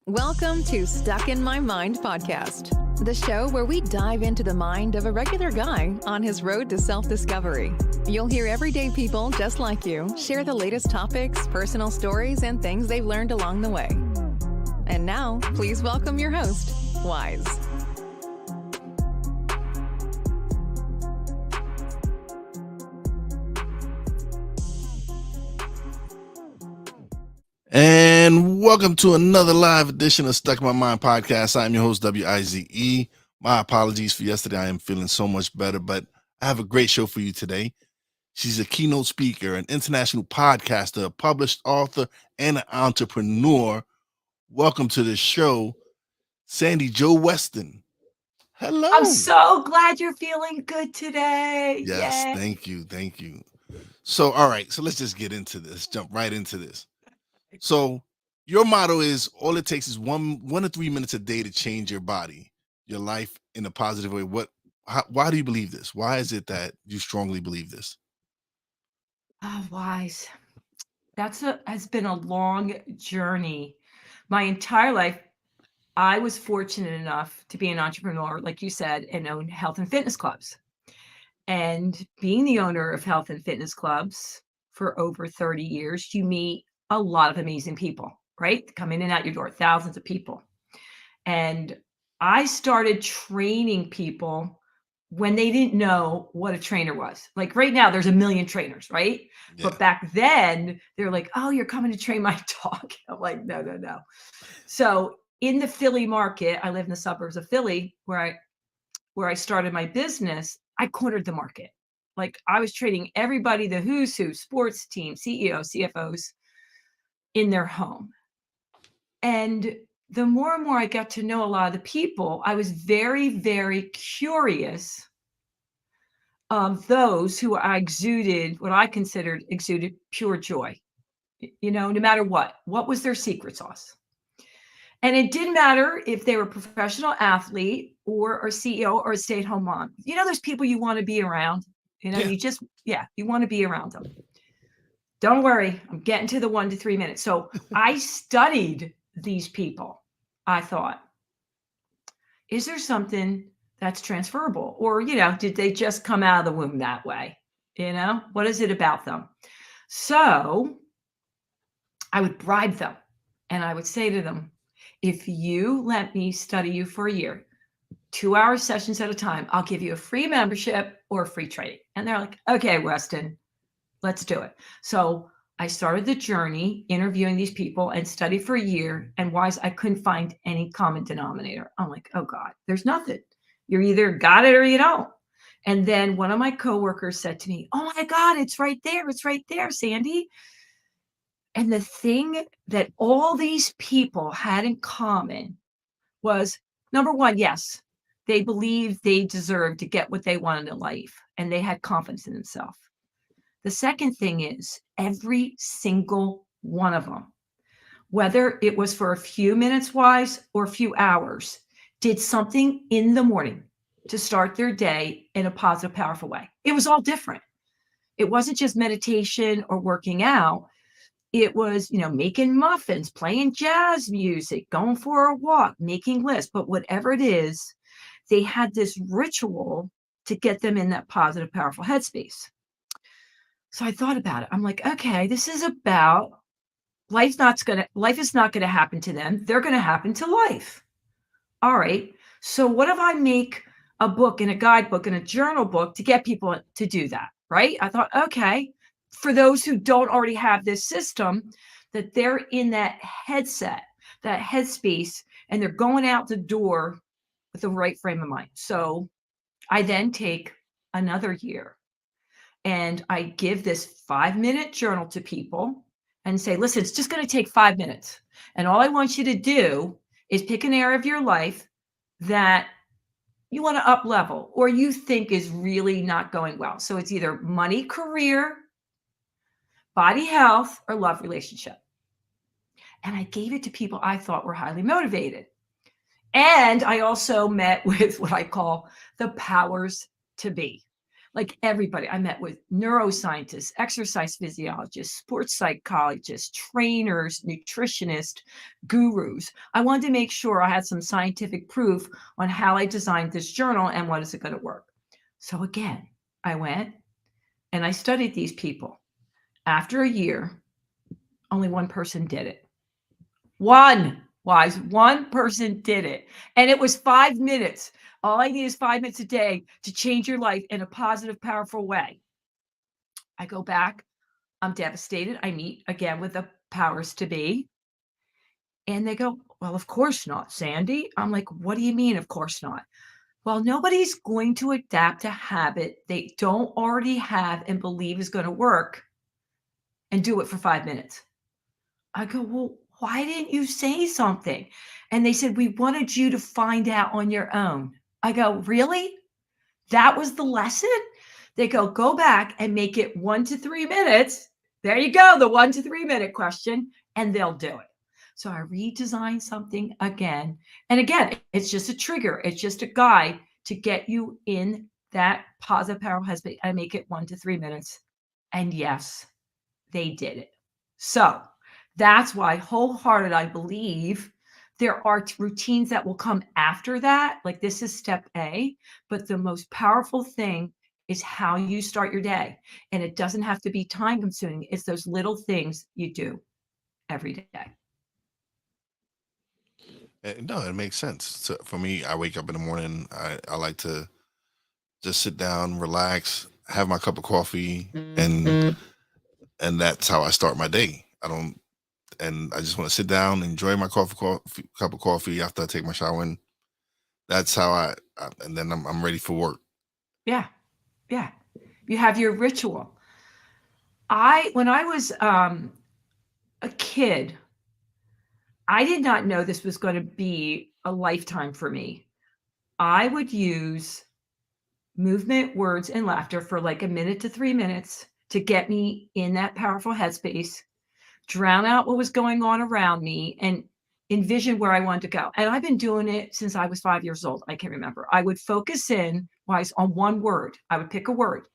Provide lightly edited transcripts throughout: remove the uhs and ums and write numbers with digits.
Welcome to Stuck in My Mind podcast, the show where we dive into the mind of a regular guy on his road to self-discovery. You'll hear everyday people just like you share the latest topics, personal stories, and things they've learned along the way. And now, please welcome your host, Wise. And welcome to another live edition of Stuck in My Mind podcast. I'm your host, W-I-Z-E. My apologies for yesterday. I am feeling so much better, but I have a great show for you today. She's a keynote speaker, an international podcaster, a published author, and an entrepreneur. Welcome to the show, Sandy Joy Weston. Hello. I'm so glad you're feeling good today. Yes, Yay. Thank you. So, all right, so let's just get into this, jump right into this. So your motto is all it takes is one to 3 minutes a day to change your body, your life in a positive way. Why do you believe this? Why is it that you strongly believe this? Oh, Wise. Has been a long journey. My entire life, I was fortunate enough to be an entrepreneur, like you said, and own health and fitness clubs. And being the owner of health and fitness clubs for over 30 years, you meet a lot of amazing people, right? Come in and out your door, thousands of people. And I started training people when they didn't know what a trainer was. Like right now, there's a million trainers, right? Yeah. But back then, they're like, oh, you're coming to train my dog. I'm like, no. So in the Philly market, I live in the suburbs of Philly, where I started my business, I cornered the market. Like I was training everybody, the who's who, sports teams, CEOs, CFOs, in their home. And the more and more I got to know a lot of the people, I was very, very curious of those who I exuded, what I considered exuded pure joy, no matter what was their secret sauce. And it didn't matter if they were a professional athlete or a CEO or a stay-at-home mom. Those people you want to be around, you want to be around them. Don't worry, I'm getting to the 1 to 3 minutes. So I studied these people. I thought, is there something that's transferable? Or, did they just come out of the womb that way? What is it about them? So I would bribe them and I would say to them, if you let me study you for a year, 2-hour sessions at a time, I'll give you a free membership or free training. And they're like, okay, Weston, let's do it. So I started the journey interviewing these people and studied for a year. And Wise, I couldn't find any common denominator. I'm like, oh God, there's nothing. You're either got it or you don't. And then one of my coworkers said to me, oh my God, it's right there. It's right there, Sandy. And the thing that all these people had in common was, number one, yes, they believed they deserved to get what they wanted in life. And they had confidence in themselves. The second thing is every single one of them, whether it was for a few minutes, Wise, or a few hours, did something in the morning to start their day in a positive, powerful way. It was all different. It wasn't just meditation or working out. It was, making muffins, playing jazz music, going for a walk, making lists. But whatever it is, they had this ritual to get them in that positive, powerful headspace. So I thought about it. I'm like, okay, this is about life is not going to happen to them. They're going to happen to life. All right. So what if I make a book and a guidebook and a journal book to get people to do that? Right. I thought, okay, for those who don't already have this system, that they're in that headset, that headspace, and they're going out the door with the right frame of mind. So I then take another year. And I give this 5-minute journal to people and say, listen, it's just going to take 5 minutes. And all I want you to do is pick an area of your life that you want to up level or you think is really not going well. So it's either money, career, body health, or love relationship. And I gave it to people I thought were highly motivated. And I also met with what I call the powers to be. like everybody. I met with neuroscientists, exercise physiologists, sports psychologists, trainers, nutritionists, gurus. I wanted to make sure I had some scientific proof on how I designed this journal and what is it going to work. So again, I went and I studied these people. After a year, only one person did it. One person did it. And it was 5 minutes. All I need is 5 minutes a day to change your life in a positive, powerful way. I go back. I'm devastated. I meet again with the powers to be. And they go, well, of course not, Sandy. I'm like, what do you mean, of course not? Well, nobody's going to adapt a habit they don't already have and believe is going to work and do it for 5 minutes. I go, well, why didn't you say something? And they said, we wanted you to find out on your own. I go, really? That was the lesson? They go back and make it 1 to 3 minutes. There you go, the 1 to 3 minute question, and they'll do it. So I redesigned something again. And again, it's just a trigger. It's just a guide to get you in that positive power husband. I make it 1 to 3 minutes. And yes, they did it. So that's why wholehearted, I believe there are routines that will come after that. Like this is step A, but the most powerful thing is how you start your day. And it doesn't have to be time consuming. It's those little things you do every day. No, it makes sense. So for me, I wake up in the morning. I like to just sit down, relax, have my cup of coffee, and that's how I start my day. I just want to sit down, enjoy my cup of coffee after I take my shower. And that's how and then I'm ready for work. Yeah. Yeah. You have your ritual. When I was a kid, I did not know this was going to be a lifetime for me. I would use movement, words, and laughter for like 1 minute to 3 minutes to get me in that powerful headspace, drown out what was going on around me, and envision where I wanted to go. And I've been doing it since I was 5 years old. I can remember. I would focus in on one word. I would pick a word.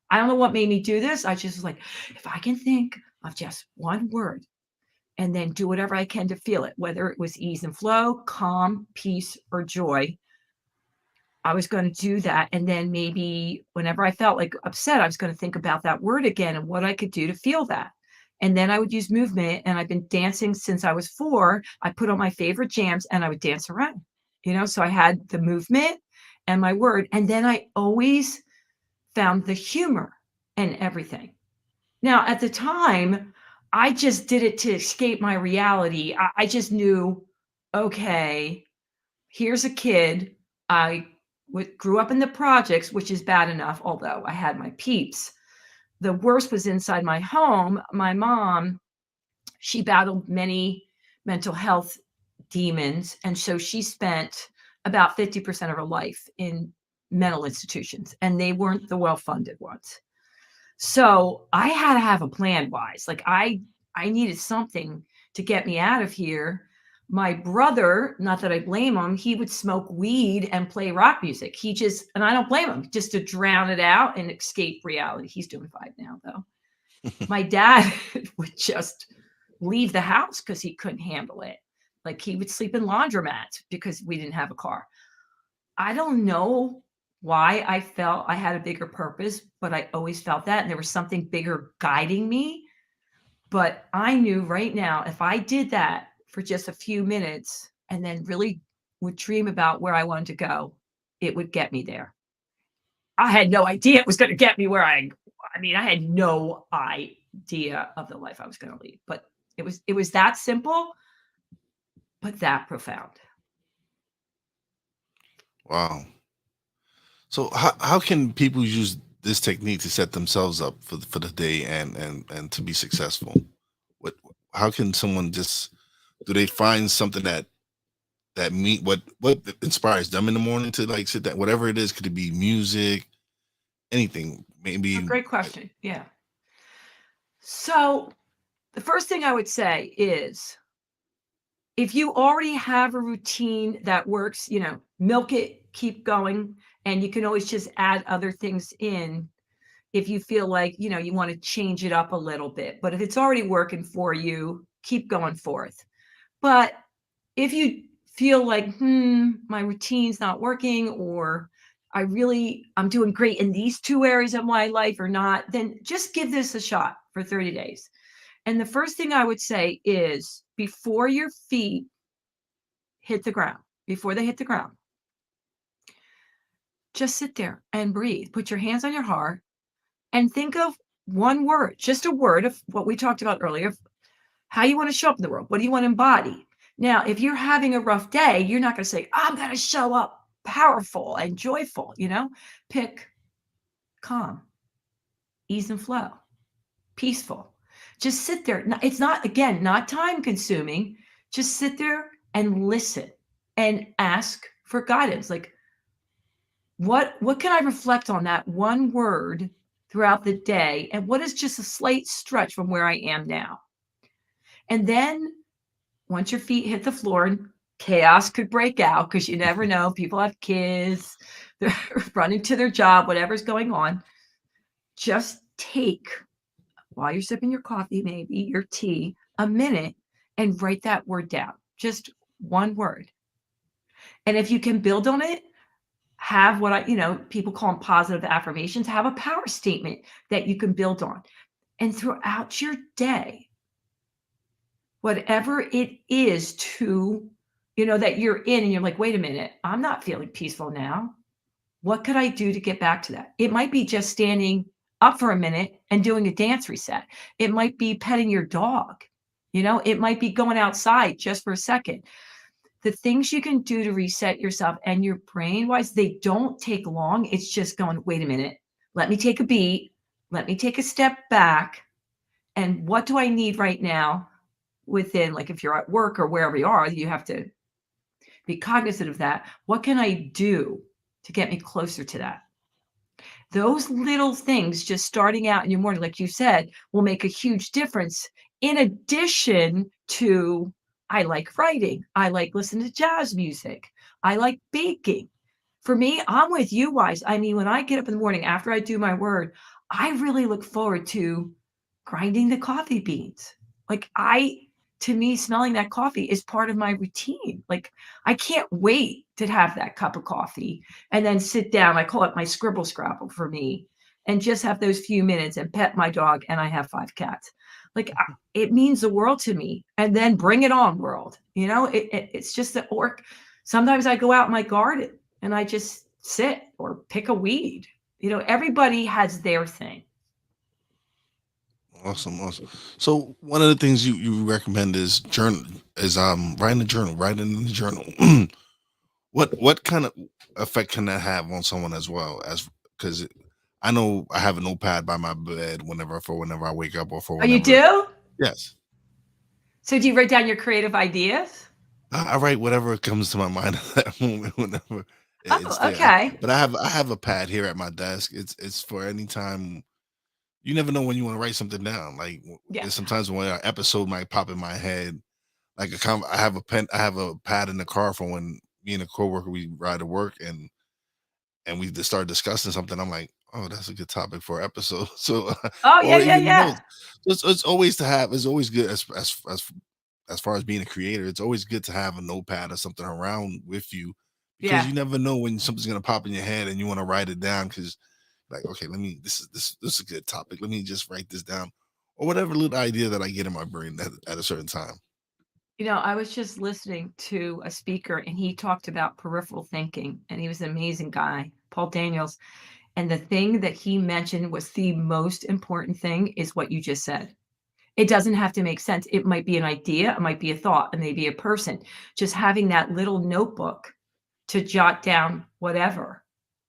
I don't know what made me do this. I just was like, if I can think of just one word and then do whatever I can to feel it, whether it was ease and flow, calm, peace, or joy, I was going to do that. And then maybe whenever I felt like upset, I was going to think about that word again and what I could do to feel that. And then I would use movement. And I've been dancing since I was 4. I put on my favorite jams and I would dance around, so I had the movement and my word. And then I always found the humor in everything. Now, at the time, I just did it to escape my reality. I just knew, okay, here's a kid. I grew up in the projects, which is bad enough, although I had my peeps. The worst was inside my home. My mom, she battled many mental health demons. And so she spent about 50% of her life in mental institutions, and they weren't the well-funded ones. So I had to have a plan, Wise. Like I needed something to get me out of here. My brother, not that I blame him, he would smoke weed and play rock music. And I don't blame him, just to drown it out and escape reality. He's doing 5 now, though. My dad would just leave the house because he couldn't handle it. Like he would sleep in laundromats because we didn't have a car. I don't know why I felt I had a bigger purpose, but I always felt that. And there was something bigger guiding me. But I knew right now, if I did that for just a few minutes and then really would dream about where I wanted to go, it would get me there. I had no idea it was going to get me where I had no idea of the life I was going to lead, but it was that simple, but that profound. Wow. So how can people use this technique to set themselves up for the day and to be successful? How can someone do they find something that what inspires them in the morning to like sit down, whatever it is? Could it be music, anything? Maybe. Great question. Yeah. So the first thing I would say is, if you already have a routine that works, milk it, keep going. And you can always just add other things in if you feel like, you want to change it up a little bit. But if it's already working for you, keep going forth. But if you feel like, my routine's not working, or I'm doing great in these two areas of my life or not, then just give this a shot for 30 days. And the first thing I would say is, before your feet hit the ground, before they hit the ground, just sit there and breathe. Put your hands on your heart and think of one word, just a word of what we talked about earlier, how you want to show up in the world. What do you want to embody? Now, if you're having a rough day, you're not going to say, I'm going to show up powerful and joyful, pick calm, ease and flow, peaceful. Just sit there. It's not, again, not time consuming. Just sit there and listen and ask for guidance. Like, what can I reflect on that one word throughout the day? And what is just a slight stretch from where I am now? And then once your feet hit the floor, and chaos could break out, because you never know. People have kids, they're running to their job, whatever's going on. Just take, while you're sipping your coffee, maybe your tea, a minute and write that word down. Just one word. And if you can build on it, have what people call them positive affirmations. Have a power statement that you can build on. And throughout your day, whatever it is that you're in, and you're like, wait a minute, I'm not feeling peaceful now. What could I do to get back to that? It might be just standing up for a minute and doing a dance reset. It might be petting your dog. It might be going outside just for a second. The things you can do to reset yourself and your brain wise, they don't take long. It's just going, wait a minute, let me take a beat. Let me take a step back. And what do I need right now? Within, like, if you're at work or wherever you are, you have to be cognizant of that. What can I do to get me closer to that? Those little things, just starting out in your morning, like you said, will make a huge difference. In addition to, I like writing, I like listening to jazz music, I like baking. For me, I'm with you, Wise. I mean, when I get up in the morning after I do my word, I really look forward to grinding the coffee beans. Like, to me, smelling that coffee is part of my routine. Like, I can't wait to have that cup of coffee and then sit down. I call it my scribble scrabble for me, and just have those few minutes and pet my dog. And I have 5 cats. Like, it means the world to me. And then bring it on, world. It's just that work. Sometimes I go out in my garden and I just sit or pick a weed. Everybody has their thing. Awesome. So one of the things you recommend is writing in the journal. What kind of effect can that have on someone as well? As because I know I have a notepad by my bed whenever I wake up, or for Oh, you whenever. do? Yes. So do you write down your creative ideas? I write whatever comes to my mind at that moment, whenever it's Oh, there. okay. But I have a pad here at my desk. It's for any time. You never know when you want to write something down. Like, Yeah. there's sometimes when an episode might pop in my head. Like, I have a pen. I have a pad in the car for when me and a coworker, we ride to work, and we just start discussing something. I'm like, oh, that's a good topic for an episode. So, Oh, yeah, or yeah, even yeah. notes. It's always to have. It's always good as far as being a creator. It's always good to have a notepad or something around with you, because Yeah. you never know when something's gonna pop in your head and you want to write it down. Because, like, okay, this is a good topic. Let me just write this down, or whatever little idea that I get in my brain at a certain time. I was just listening to a speaker, and he talked about peripheral thinking, and he was an amazing guy, Paul Daniels. And the thing that he mentioned was the most important thing is what you just said. It doesn't have to make sense. It might be an idea, it might be a thought, it may be a person. Just having that little notebook to jot down whatever,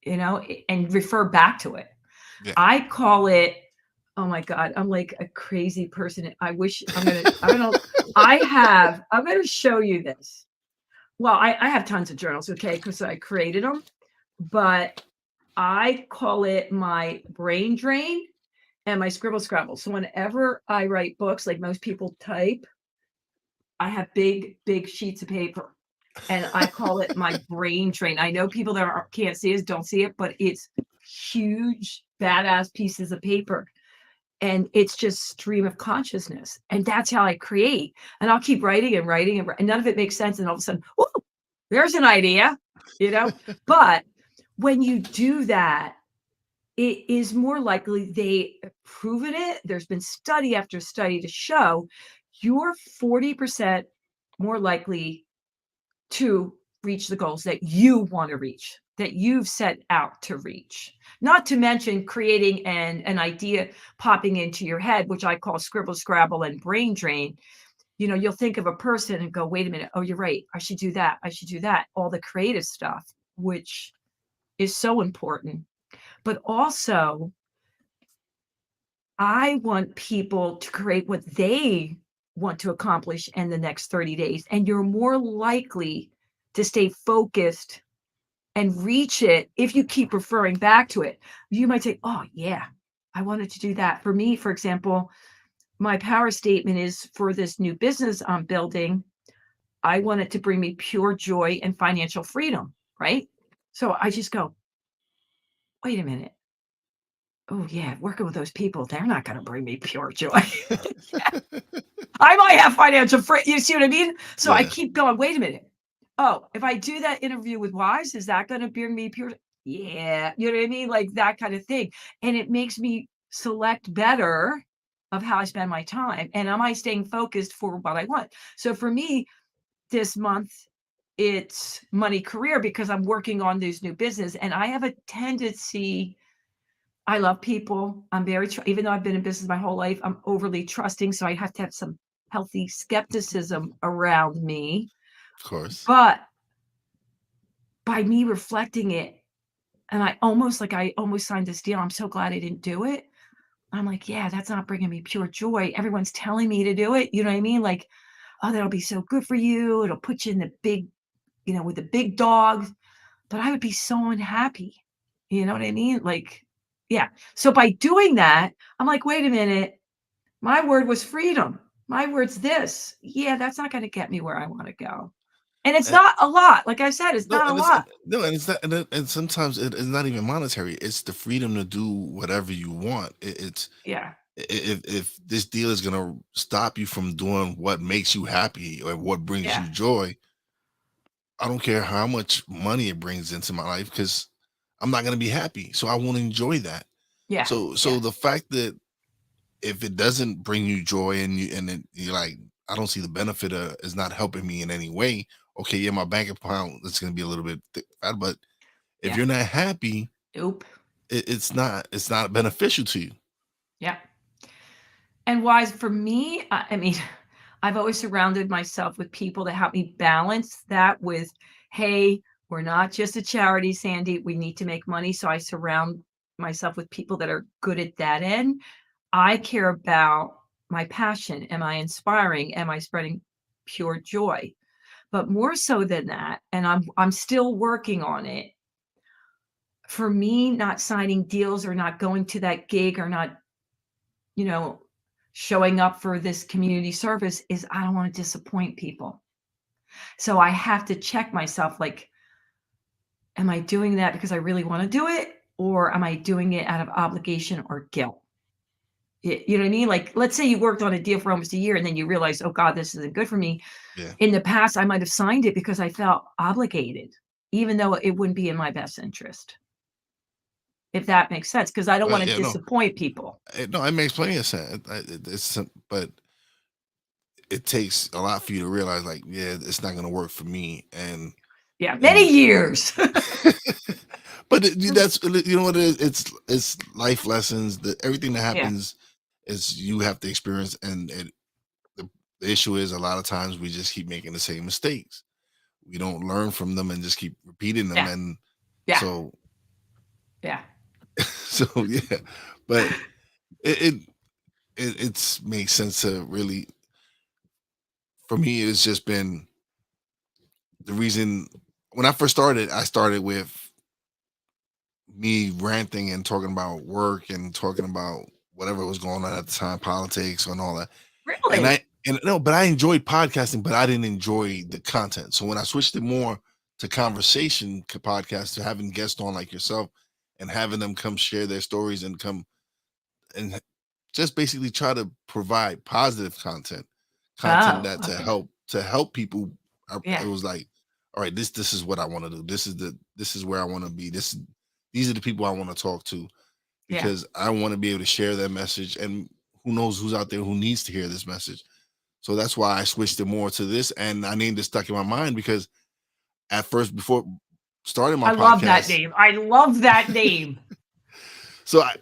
and refer back to it. Yeah. I call it, oh my God, I'm like a crazy person. I wish I don't know. I'm going to show you this. Well, I have tons of journals, okay, because I created them, but I call it my brain drain and my scribble scrabble. So whenever I write books, like most people type, I have big, big sheets of paper. and I call it my brain drain. I know people that can't see it, don't see it, but it's huge, badass pieces of paper. And it's just stream of consciousness. And that's how I create. And I'll keep writing and writing and none of it makes sense. And all of a sudden, oh, there's an idea, But when you do that, it is more likely they have proven it. There's been study after study to show you're 40% more likely to reach the goals that you want to reach, that you've set out to reach. Not to mention creating an idea popping into your head, which I call scribble, scrabble, and brain drain. You'll think of a person and go, wait a minute. Oh, you're right. I should do that. I should do that. All the creative stuff, which is so important. But also, I want people to create what they want to accomplish in the next 30 days. And you're more likely to stay focused and reach it if you keep referring back to it. You might say, oh, yeah, I wanted to do that. For me, for example, my power statement is for this new business I'm building, I want it to bring me pure joy and financial freedom, right? So I just go, wait a minute. Oh, yeah, working with those people, they're not going to bring me pure joy. Yeah. I might have financial freedom. You see what I mean? So I keep going, wait a minute. Oh, if I do that interview with Wise, is that going to bring me pure? Yeah. You know what I mean? Like that kind of thing. And it makes me select better of how I spend my time. And am I staying focused for what I want? So for me, this month, it's money career because I'm working on this new business. And I have a tendency, I love people. I'm very, even though I've been in business my whole life, I'm overly trusting. So I have to have some healthy skepticism around me. Of course. But by me reflecting it, and I almost signed this deal. I'm so glad I didn't do it. I'm like, yeah, that's not bringing me pure joy. Everyone's telling me to do it. You know what I mean? Like, oh, that'll be so good for you. It'll put you in the big, with the big dogs. But I would be so unhappy. You know what I mean? Like, yeah. So by doing that, I'm like, wait a minute. My word was freedom. My word's this. Yeah, that's not going to get me where I want to go. And it's not a lot. Like I said, it's not a lot. And it's not, and sometimes it's not even monetary. It's the freedom to do whatever you want. If this deal is gonna stop you from doing what makes you happy or what brings you joy, I don't care how much money it brings into my life because I'm not gonna be happy. So I won't enjoy that. Yeah. So the fact that if it doesn't bring you joy and you're like, I don't see the benefit of is not helping me in any way. Okay, yeah, my bank account is going to be a little bit fat, but if you're not happy, it's not beneficial to you. Yeah. And Wise, for me, I mean, I've always surrounded myself with people that help me balance that with, hey, we're not just a charity, Sandy. We need to make money. So I surround myself with people that are good at that end. I care about my passion. Am I inspiring? Am I spreading pure joy? But more so than that, and I'm still working on it. For me, not signing deals or not going to that gig or not, showing up for this community service is I don't want to disappoint people. So I have to check myself, like, am I doing that because I really want to do it? Or am I doing it out of obligation or guilt? You know what I mean? Like, let's say you worked on a deal for almost a year and then you realize, oh God, this isn't good for me. Yeah. In the past, I might've signed it because I felt obligated, even though it wouldn't be in my best interest. If that makes sense, because I don't want to disappoint people. No, it makes plenty of sense. But it takes a lot for you to realize, like, yeah, it's not going to work for me. And many years. But that's what it is. It's life lessons. Everything that happens is you have to experience, and the issue is a lot of times we just keep making the same mistakes. We don't learn from them and just keep repeating them. And so but it makes sense to really, for me, it's just been the reason when I first started, I started with me ranting and talking about work and talking about whatever was going on at the time, politics and all that. Really? And And no, but I enjoyed podcasting, but I didn't enjoy the content. So when I switched it more to conversation podcast, to having guests on like yourself and having them come share their stories and come and just basically try to provide positive content Oh, that okay. to help people. It Yeah, was like, all right, this is what I want to do. This is where I want to be. These are the people I want to talk to, yeah. because I want to be able to share their message, and who knows who's out there who needs to hear this message. So that's why I switched it more to this, and I named it Stuck in My Mind, because at first, before starting my I love that podcast, name. I love that name.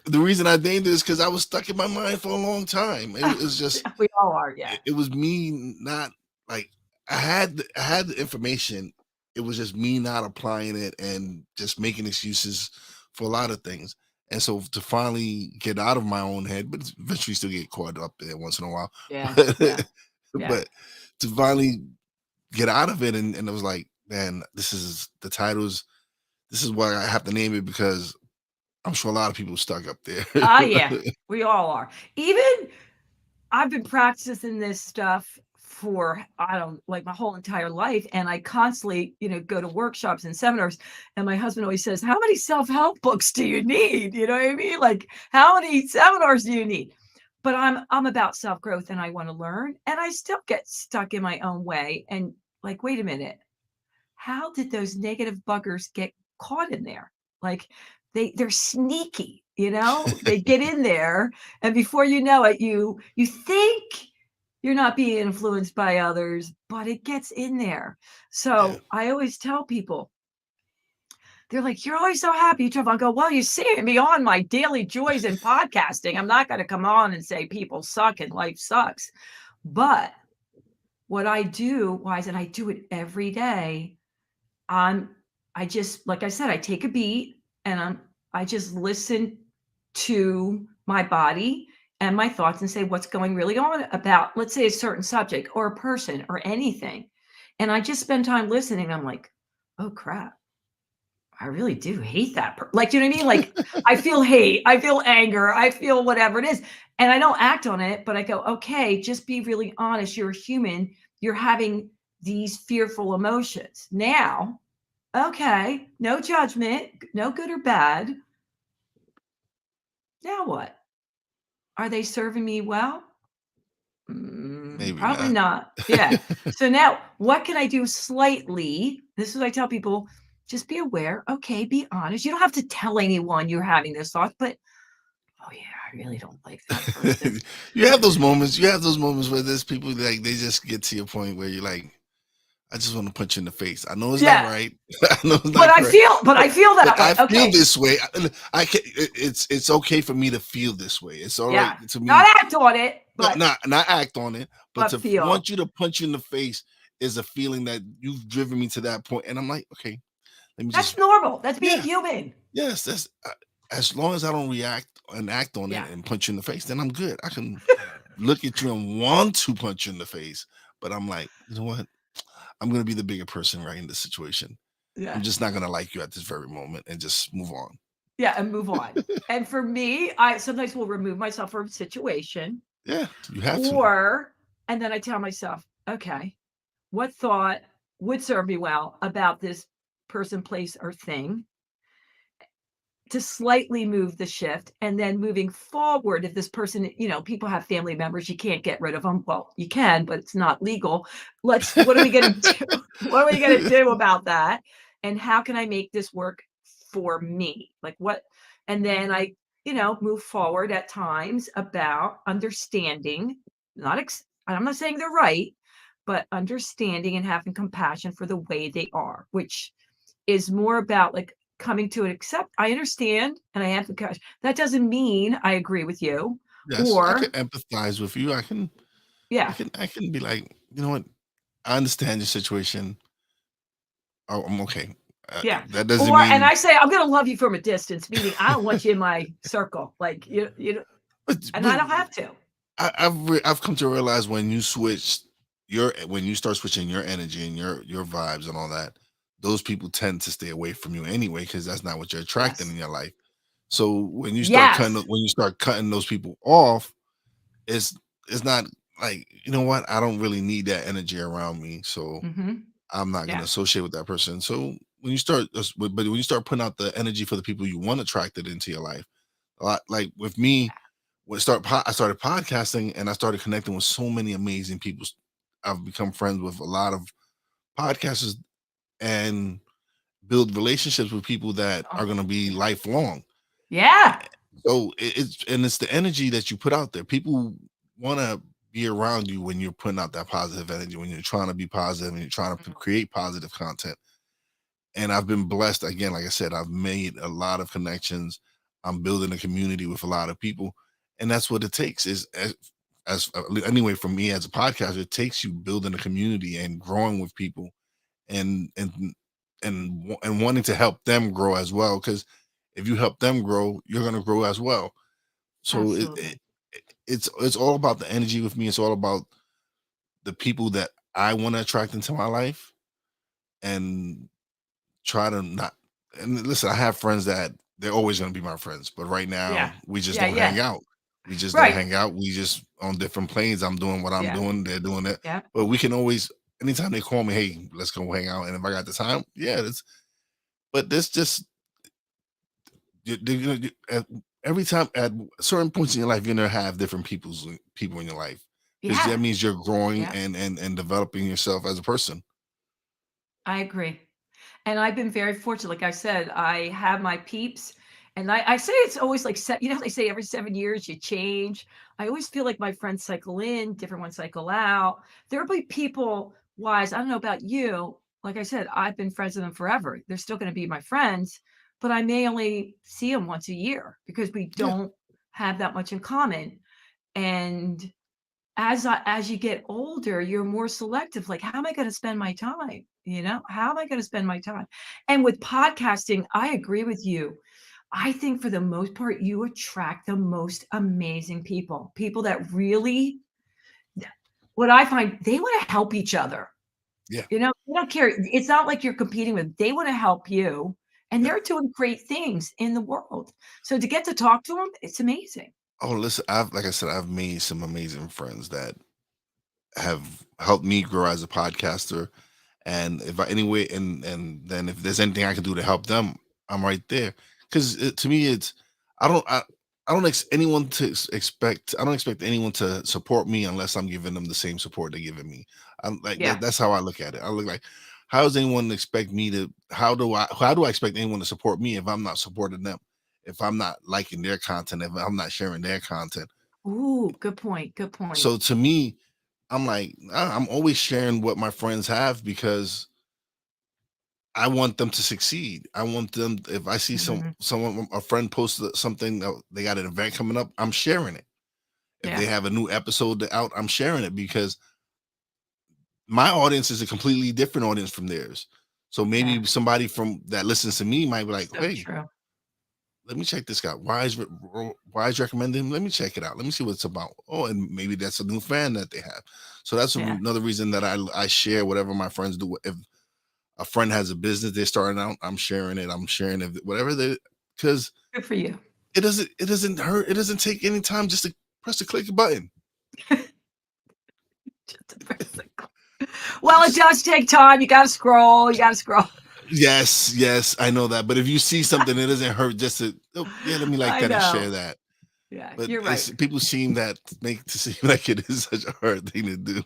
the reason I named it is because I was stuck in my mind for a long time. It was just, We all are, yeah. it was me not, like, I had the information. It was just me not applying it and just making excuses for a lot of things. And so to finally get out of my own head, but eventually still get caught up there once in a while, Yeah, yeah, but, yeah. but to finally get out of it, and it was like, man, this is the titles. This is why I have to name it, because I'm sure a lot of people stuck up there. Yeah, we all are. Even I've been practicing this stuff for, I don't like my whole entire life. And I constantly, go to workshops and seminars. And my husband always says, how many self-help books do you need? You know what I mean? Like, how many seminars do you need? But I'm about self-growth and I want to learn. And I still get stuck in my own way. And like, wait a minute, how did those negative buggers get caught in there? Like they're sneaky, they get in there, and before you know it, you think you're not being influenced by others, but it gets in there. Yeah, So I always tell people, they're like, you're always so happy you travel. I go, well, you see me on my daily joys in podcasting. I'm not going to come on and say people suck and life sucks. But what I do, Wise, and I do it every day, I just, like I said, I take a beat and I just listen to my body and my thoughts and say what's going really on about, let's say, a certain subject or a person or anything. And I just spend time listening. I'm like, oh crap, I really do hate that. Like, you know what I mean? Like, I feel hate, I feel anger, I feel whatever it is. And I don't act on it, but I go, okay, just be really honest. You're a human. You're having these fearful emotions. Now, okay, no judgment, no good or bad. Now what? Are they serving me well? maybe Probably not. not. Yeah. So now what can I do slightly? This is what I tell people, just be aware. Okay, be honest. You don't have to tell anyone you're having this thought, but oh yeah, I really don't like that person. You have those moments. You have those moments where there's people like they just get to your point where you're like, I just want to punch you in the face. I know it's not Yeah. right. I know it's But not correct. I feel that way. I feel Okay. this way. I can. It's okay for me to feel this way. It's all right Yeah. to me. Not act on it, but Not act on it, but to feel. want you to punch you in the face is a feeling that you've driven me to that point, and I'm like, okay, let me That's just, normal. That's being yeah, human. yes, that's as long as I don't react and act on it Yeah. and punch you in the face, then I'm good. I can look at you and want to punch you in the face, but I'm like, you know what? I'm gonna be the bigger person right in this situation. I'm Yeah. just not gonna like you at this very moment and just move on. Yeah, and move on. And for me, I sometimes will remove myself from a situation, Yeah, you have to. and then I tell myself, okay, what thought would serve me well about this person, place, or thing, to slightly move the shift. And then moving forward, if this person, people have family members, you can't get rid of them. Well, you can, but it's not legal. What are we going to do? What are we going to do about that? And how can I make this work for me? Like what? And then I, move forward at times about understanding, I'm not saying they're right, but understanding and having compassion for the way they are, which is more about like coming to an accept. I understand and I have compassion. That doesn't mean I agree with you, Yes, I can or empathize with you. yeah, I can be like, you know what? I understand your situation. Oh, I'm okay. yeah. That doesn't And mean, I say I'm going to love you from a distance, meaning I don't want you in my circle, like and but I don't have to. I've come to realize when you switch when you start switching your energy and your vibes and all that, those people tend to stay away from you anyway, because that's not what you're attracting Yes, in your life. So when you start yes, cutting those people off, it's it's not like, you know what? I don't really need that energy around me, so Mhm. I'm not gonna Yeah. associate with that person. So when you start, but when you start putting out the energy for the people you want attracted into your life, a lot like with me, I started podcasting and I started connecting with so many amazing people. I've become friends with a lot of podcasters and build relationships with people that Oh, are going to be yeah. lifelong. Yeah. So it's the energy that you put out there. People want to be around you when you're putting out that positive energy, when you're trying to be positive and you're trying to Mhm. create positive content. And I've been blessed again. Like I said, I've made a lot of connections. I'm building a community with a lot of people, and that's what it takes. Is anyway, for me as a podcaster, it takes you building a community and growing with people, and and wanting to help them grow as well. Because if you help them grow, you're going to grow as well. So Absolutely. it's all about the energy with me. It's all about the people that I want to attract into my life, and try to not. And listen, I have friends that they're always going to be my friends, but right now Yeah. we just Yeah, don't hang yeah. out. We just don't Right. hang out. We just on different planes. I'm doing what I'm Yeah. doing. They're doing it. Yeah. But we can always, anytime they call me, hey, let's go hang out. And if I got the time, yeah, it's. But this just at every time at certain points in your life, you're gonna have different people in your life because Yeah. that means you're growing Yeah. and developing yourself as a person. I agree. And I've been very fortunate. Like I said, I have my peeps, and I say it's always like they say every 7 years you change. I always feel like my friends cycle in, different ones cycle out. There'll be people wise. I don't know about you. Like I said, I've been friends with them forever. They're still going to be my friends, but I may only see them once a year because we Yeah. don't have that much in common. And as you get older, you're more selective, like, "How am I gonna spend my time?" You know? "How am I gonna spend my time?" And with podcasting, I agree with you. I think for the most part, you attract the most amazing people, people that really what I find, they wanna help each other, Yeah. you know? They don't care. It's not like you're competing with they wanna help you, and Yeah. they're doing great things in the world. So to get to talk to them, it's amazing. Oh, listen, I've like I said, I've made some amazing friends that have helped me grow as a podcaster. And if I anyway, and then if there's anything I can do to help them, I'm right there. Because to me, it's I don't I, I don't anyone to expect. I don't expect anyone to support me unless I'm giving them the same support they're giving me. I'm like that. Yeah. That's how I look at it. I look like, how does anyone expect me to? How do I expect anyone to support me if I'm not supporting them? If I'm not liking their content, if I'm not sharing their content. Ooh, good point, good point. So to me, I'm like, I'm always sharing what my friends have because I want them to succeed. I want them. If I see Mhm. a friend posted something that they got an event coming up, I'm sharing it. If they Yeah, have a new episode out, I'm sharing it because my audience is a completely different audience from theirs. So yeah, maybe somebody from that listens to me might be like, so "Hey, true. let me check this out. Why is recommending? Let me check it out. Let me see what it's about. Oh, and maybe that's a new fan that they have. So that's Yeah, another reason that I share whatever my friends do. If a friend has a business they're starting out, I'm sharing it. I'm sharing it, whatever they, because good for you. it doesn't hurt. It doesn't take any time just to press the click button. Just a bicycle. Well, it does take time. You gotta scroll. Yes, yes, I know that. But if you see something, it doesn't hurt just to, oh, yeah, let me like I that and share know. that. Yeah, But you're right. it's people seem that make to seem like it is such a hard thing to do.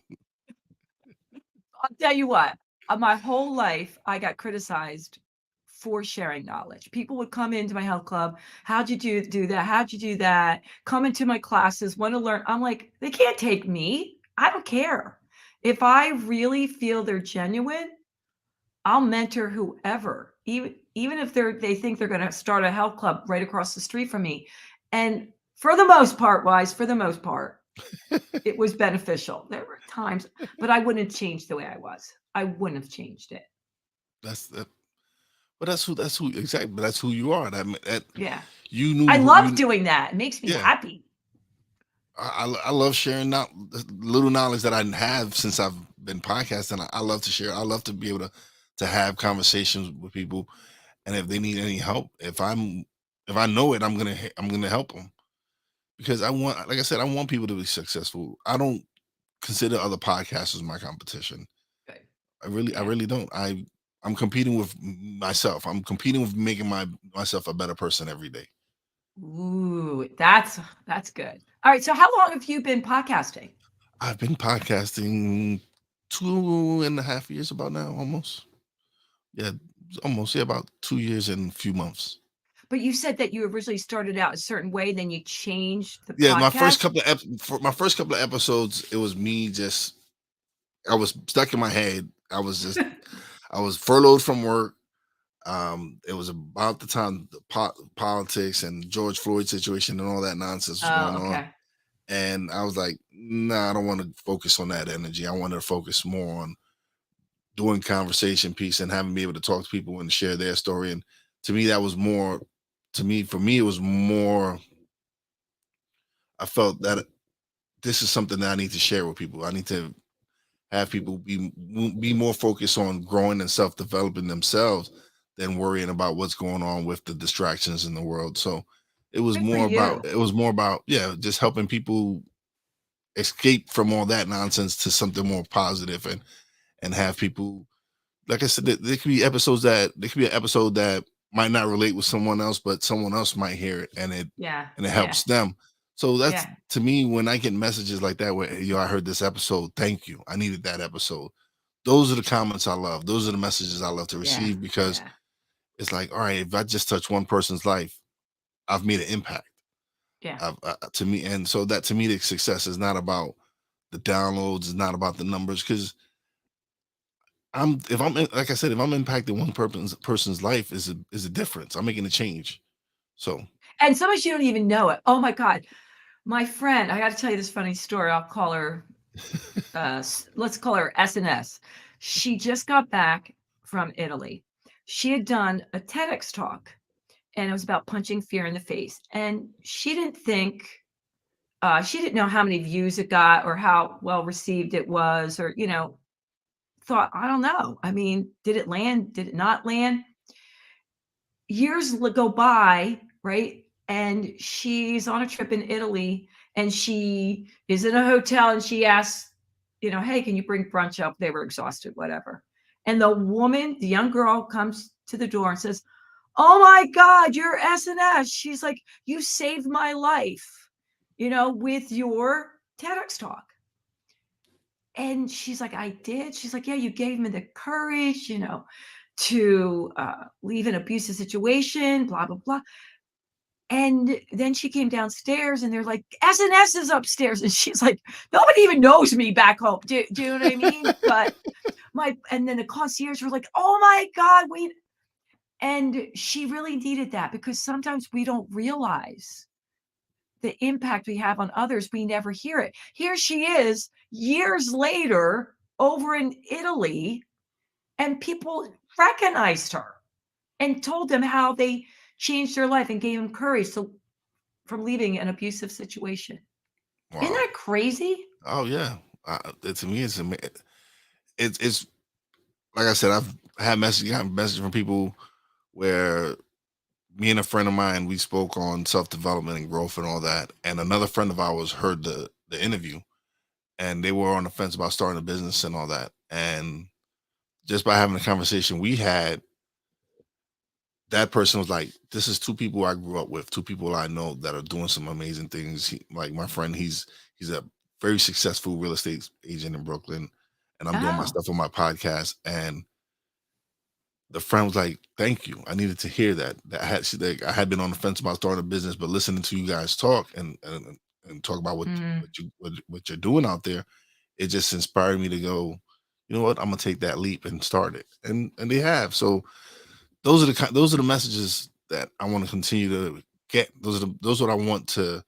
I'll tell you what, my whole life, I got criticized for sharing knowledge. People would come into my health club, "How'd you do that? How'd you do that?" Come into my classes, wanna learn. I'm like, "They can't take me. I don't care." If I really feel they're genuine, I'll mentor whoever, even if they think they're gonna start a health club right across the street from me. And for the most part, it was beneficial. There were times, but I wouldn't have changed the way I was. I wouldn't have changed it. That's that. But that's who exactly. But that's who you are. That Yeah. you knew I who love you. doing that. It makes me Yeah, happy. I love sharing not little knowledge that I have since I've been podcasting. I love to share. I love to be able to have conversations with people, and if they need any help, if I know it, I'm gonna help them because I want, like I said, I want people to be successful. I don't. consider other podcasters my competition. Good. I Yeah. really don't. I'm competing with myself. I'm competing with making myself a better person every day. Ooh, that's good. All right, so how long have you been podcasting? I've been podcasting 2.5 years about now, almost. Yeah, almost. Yeah, about 2 years and a few months. But you said that you originally started out a certain way, then you changed the Yeah, podcast? for my first couple of episodes, it was me just I was stuck in my head. I was furloughed from work. It was about the time the politics and George Floyd situation and all that nonsense was going Oh, on. okay. And I was like, nah, I don't want to focus on that energy. I wanted to focus more on doing conversation piece and having be able to talk to people and share their story. And to me, that was more, for me, it was more, I felt that this is something that I need to share with people. I need to have people be more focused on growing and self-developing themselves than worrying about what's going on with the distractions in the world. So Good for you. it was more about, yeah, just helping people escape from all that nonsense to something more positive, and have people, like I said, there could be an episode that might not relate with someone else, but someone else might hear it, Yeah, and it yeah, helps them. So that's, yeah, to me, when I get messages like that where, yo, I heard this episode, thank you, I needed that episode. Those are the comments I love. Those are the messages I love to yeah, receive, because yeah, it's like, all right, if I just touch one person's life, I've made an impact. yeah. To me, and so that, to me, the success is not about the downloads, it's not about the numbers, because like I said, if I'm impacting one person's life, is a difference. I'm making a change. So And sometimes you don't even know it. Oh my God. My friend, I gotta tell you this funny story. I'll call her, let's call her S&S. She just got back from Italy. She had done a TEDx talk, and it was about punching fear in the face. And she didn't know how many views it got or how well received it was, or, thought, I don't know. I mean, did it land? Did it not land? Years go by, right? And she's on a trip in Italy, and she is in a hotel, and she asks, hey, can you bring brunch up? They were exhausted, whatever. And the young girl comes to the door and says, oh my God, you're S&S. She's like, you saved my life, with your TEDx talk. And she's like, I did. She's like, yeah, you gave me the courage, to leave an abusive situation, blah, blah, blah. And then she came downstairs, and they're like, S&S is upstairs. And she's like, nobody even knows me back home. Do you know what I mean? But and then the concierge were like, oh my God, and she really needed that, because sometimes we don't realize the impact we have on others. We never hear it. Here she is years later over in Italy, and people recognized her and told them how they changed their life and gave them courage from leaving an abusive situation. Isn't wow. that crazy? Oh yeah. To me, it's like I said, gotten messages from people where me and a friend of mine, we spoke on self-development and growth and all that, and another friend of ours heard the interview, and they were on the fence about starting a business and all that, and just by having a conversation we had, that person was like, this is two people I grew up with, two people I know that are doing some amazing things. Like my friend, he's a very successful real estate agent in Brooklyn, and I'm doing my Oh, stuff on my podcast. And the friend was like, thank you, I needed to hear that. I had been on the fence about starting a business, but listening to you guys talk and talk about mm, what you're doing out there, it just inspired me to go, you know what, I'm gonna take that leap and start it. And they have. So those are the messages that I want to continue to get. Those are what I want to.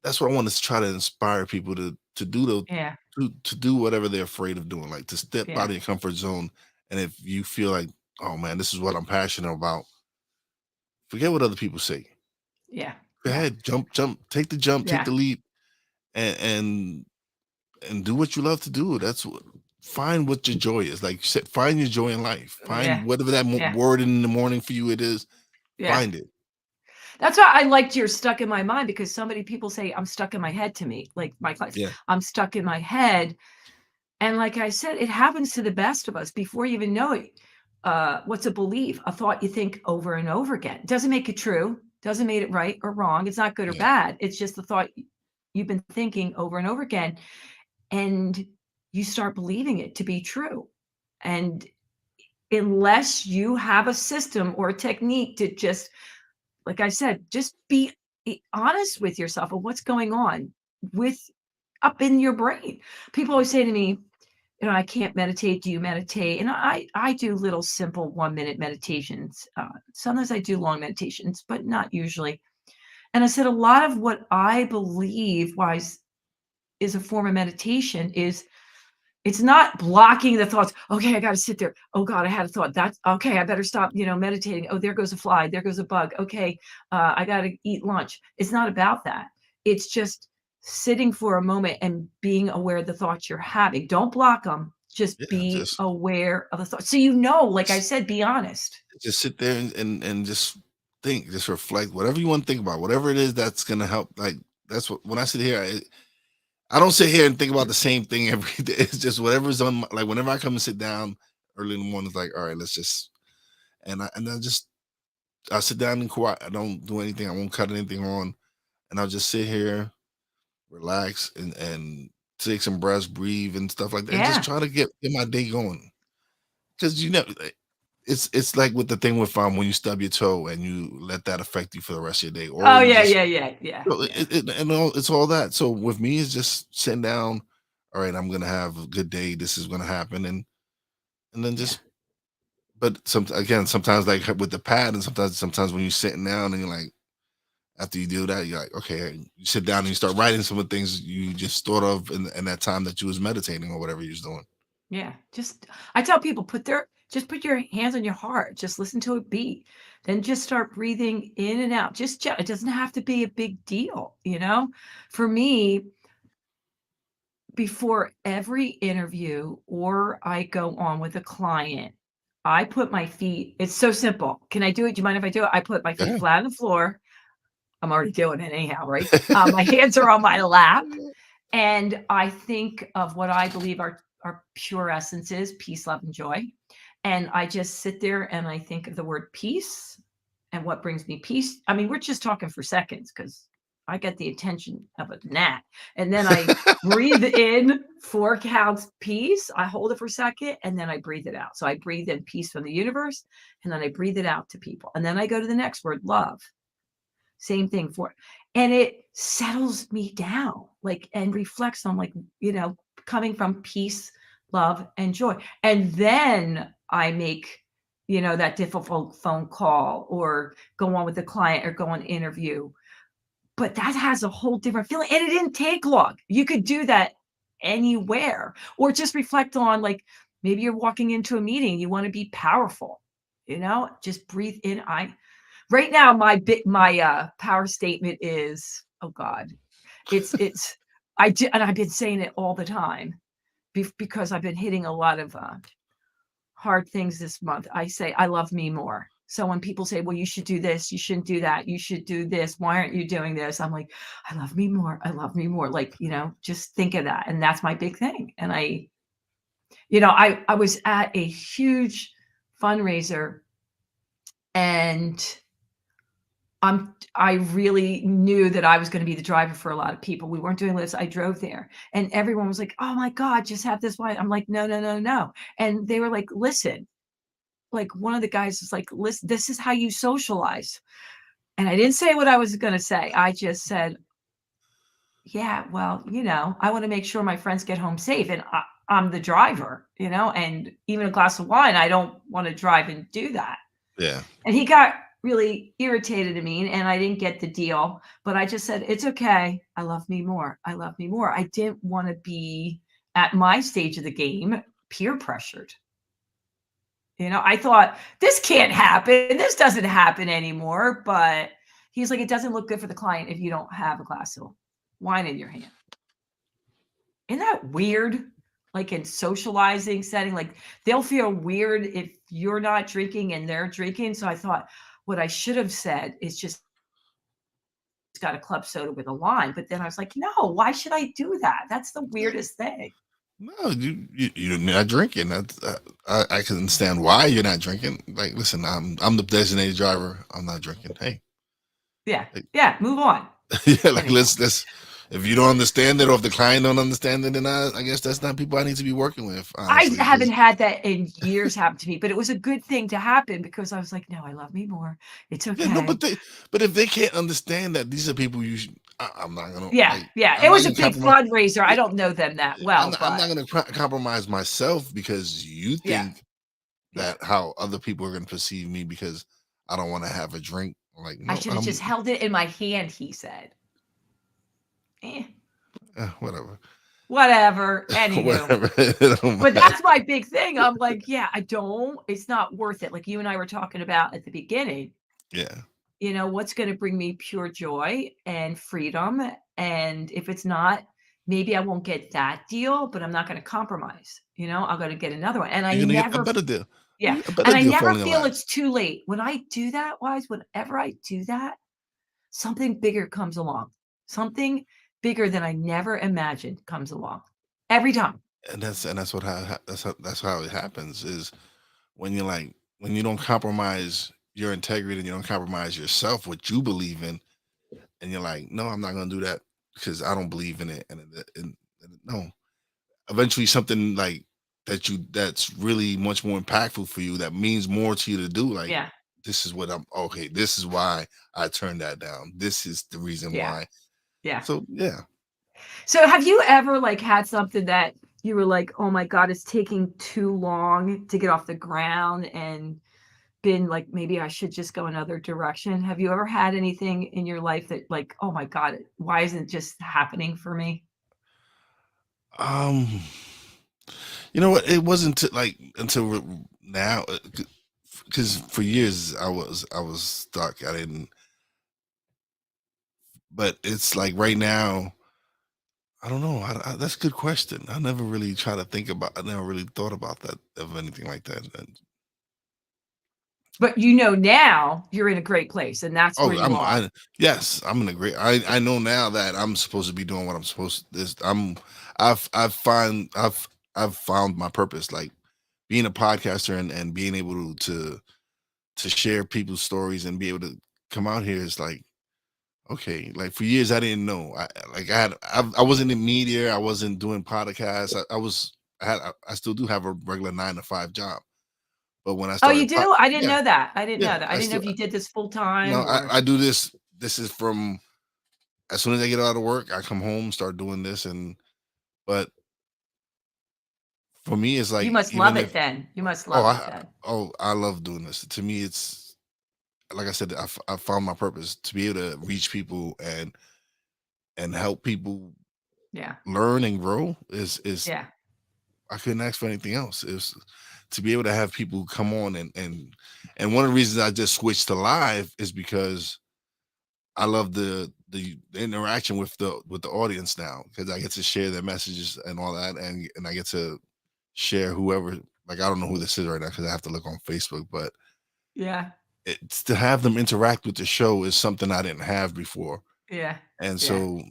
That's what I want to try to inspire people to do yeah, to do whatever they're afraid of doing, like to step out yeah, of your comfort zone. And if you feel like, oh man, this is what I'm passionate about, forget what other people say. yeah, Go yeah, ahead, take the jump, take yeah, the leap, and and do what you love to do. Find what your joy is. Like you said, find your joy in life. yeah, Find whatever that yeah, word in the morning for you it is. yeah. Find it. That's why I liked your stuck in my mind, because so many people say I'm stuck in my head to me, like my clients, Yeah. I'm stuck in my head. And like I said, it happens to the best of us before you even know it. What's a belief? A thought you think over and over again. Doesn't make it true, doesn't make it right or wrong. It's not good or Yeah. bad. It's just the thought you've been thinking over and over again. And you start believing it to be true. And unless you have a system or a technique to just, like I said, just be honest with yourself of what's going on with up in your brain. People always say to me, I can't meditate. Do you meditate? And I do little simple 1-minute meditations. Sometimes I do long meditations, but not usually. And I said, a lot of what I believe wise is a form of meditation is, it's not blocking the thoughts. Okay, I got to sit there. Oh God, I had a thought. That's okay. I better stop, meditating. Oh, there goes a fly. There goes a bug. Okay, I got to eat lunch. It's not about that. It's just sitting for a moment and being aware of the thoughts you're having. Don't block them. Just Yeah. be aware of the thoughts. So, like I said, be honest. Just sit there and just think, just reflect, whatever you want to think about, whatever it is that's gonna help. Like, that's what, when I sit here, I don't sit here and think about the same thing every day. It's just whatever's on my, like, whenever I come and sit down early in the morning, it's like, all right, let's just, I sit down and quiet. I don't do anything. I won't cut anything on, and I'll just sit here, relax, and take some breaths, breathe, and stuff like that, and just Yeah. try to get my day going. Because it's like with the thing with when you stub your toe and you let that affect you for the rest of your day, or Oh you yeah, just, yeah, yeah, yeah, yeah, it's all that. So with me, it's just sitting down. All right, I'm gonna have a good day. This is gonna happen, and then yeah, just. But sometimes like with the pad, and sometimes when you're sitting down and you're like, after you do that, you're like, okay, you sit down and you start writing some of the things you just thought of in that time that you was meditating or whatever you was doing. yeah. Just, I tell people, just put your hands on your heart. Just listen to it beat. Then just start breathing in and out. It doesn't have to be a big deal. For me, before every interview or I go on with a client, I put my feet, it's so simple. Can I do it? Do you mind if I do it? I put my feet Yeah. flat on the floor. I'm already doing it anyhow, right? My hands are on my lap, and I think of what I believe our pure essence is: peace, love, and joy. And I just sit there and I think of the word peace and what brings me peace. I mean, we're just talking for seconds because I get the attention of a gnat. And then I breathe in 4 counts peace. I hold it for a second and then I breathe it out. So I breathe in peace from the universe and then I breathe it out to people. And then I go to the next word, love. Same thing and it settles me down, like, and reflects on, like, coming from peace, love, and joy. And then I make, that difficult phone call or go on with the client or go on interview. But that has a whole different feeling. And it didn't take long. You could do that anywhere, or just reflect on, like, maybe you're walking into a meeting, you want to be powerful, just breathe in. Right now, my power statement is, oh God, it's and I've been saying it all the time because I've been hitting a lot of hard things this month. I say, I love me more. So when people say, well, you should do this, you shouldn't do that, you should do this, why aren't you doing this? I'm like, I love me more. I love me more. Like, just think of that. And that's my big thing. And I was at a huge fundraiser, and I really knew that I was going to be the driver for a lot of people. We weren't doing this. I drove there and everyone was like, oh my God, just have this wine. I'm like, no, no, no, no. And they were like, listen, like, one of the guys was like, listen, this is how you socialize. And I didn't say what I was going to say. I just said, yeah, well, I want to make sure my friends get home safe, and I'm the driver, and even a glass of wine, I don't want to drive and do that. Yeah. And he got really irritated at me, and I didn't get the deal, but I just said, it's okay. I love me more. I love me more. I didn't want to be, at my stage of the game, peer pressured. I thought, this can't happen. This doesn't happen anymore. But he's like, it doesn't look good for the client if you don't have a glass of wine in your hand. Isn't that weird? Like, in socializing setting, like, they'll feel weird if you're not drinking and they're drinking. So I thought what I should have said is just got a club soda with a lime. But then I was like, no, why should I do that? That's the weirdest thing. No, you're not drinking. I can understand why you're not drinking. Like, listen, I'm the designated driver. I'm not drinking. Hey, Yeah. like, Yeah. Move on. yeah, like Anyway. let's. If you don't understand it, or if the client don't understand it, then I guess that's not people I need to be working with. I Honestly, haven't 'cause- had that in years happen to me, but it was a good thing to happen because I was like, no, I love me more. It's yeah, no, okay. but if they can't understand that these are people you should, I'm not gonna Yeah. like. Yeah. I'm It not was a gonna big compromise. fundraiser. I Yeah, don't know them that I'm well, not, I'm but not gonna compromise myself because you yeah. think Yeah. that how other people are gonna perceive me because I don't want to have a drink. Like, I no, should have just held it in my hand, he said. Eh, whatever. whatever. Anywho. Whatever. It don't But matter. that's my big thing. I'm like, yeah, it's not worth it. Like you and I were talking about at the beginning, Yeah. what's going to bring me pure joy and freedom. And if it's not, maybe I won't get that deal, but I'm not going to compromise. I'm going to get another one. And I You're gonna get a never, better deal. yeah. A better And I deal never falling in feel line. it's too late. When I do that, whenever I do that, something bigger comes along. Something bigger than I never imagined comes along every time. And that's that's how it happens is when you're like when you don't compromise your integrity and you don't compromise yourself, what you believe in, and you're like, no, I'm not gonna do that because I don't believe in it. And no, eventually something like that's really much more impactful for you, that means more to you to do. Like, Yeah. this is what I'm okay. This is why I turned that down. This is the reason Yeah. why. Yeah. So yeah. So have you ever like had something that you were like, "Oh my god, it's taking too long to get off the ground," and been like, "Maybe I should just go another direction"? Have you ever had anything in your life that like, "Oh my god, why isn't it just happening for me?" Um, you know what? It wasn't like until now, because for years I was stuck. I didn't, but it's like right now. I don't know. That's a good question. I never really try to think about. I never really thought about that of anything like that. But now you're in a great place and that's where Oh, you are. yes, I'm in a great. I know now that I'm supposed to be doing what I'm supposed to. This I've found my purpose. Like being a podcaster and being able to share people's stories and be able to come out here is like, okay. Like for years I didn't know. I wasn't in media. I wasn't doing podcasts. I still do have a regular 9 to 5 job. But when I Oh, you started, do? I didn't yeah, know that. I didn't know yeah, that. I didn't know if you did this full no, time or I do this. This is from as soon as I get out of work, I come home, start doing this, but for me, it's you like must love even it if then. You must oh love it then. I love doing this. To me, it's like I said, I found my purpose to be able to reach people and help people Yeah. learn and grow. Is Yeah. I couldn't ask for anything else. Is to be able to have people come on and one of the reasons I just switched to live is because I love the interaction with the audience now because I get to share their messages and all that, and I get to share whoever. Like I don't know who this is right now because I have to look on Facebook, but Yeah. it's to have them interact with the show is something I didn't have before, Yeah. and Yeah. so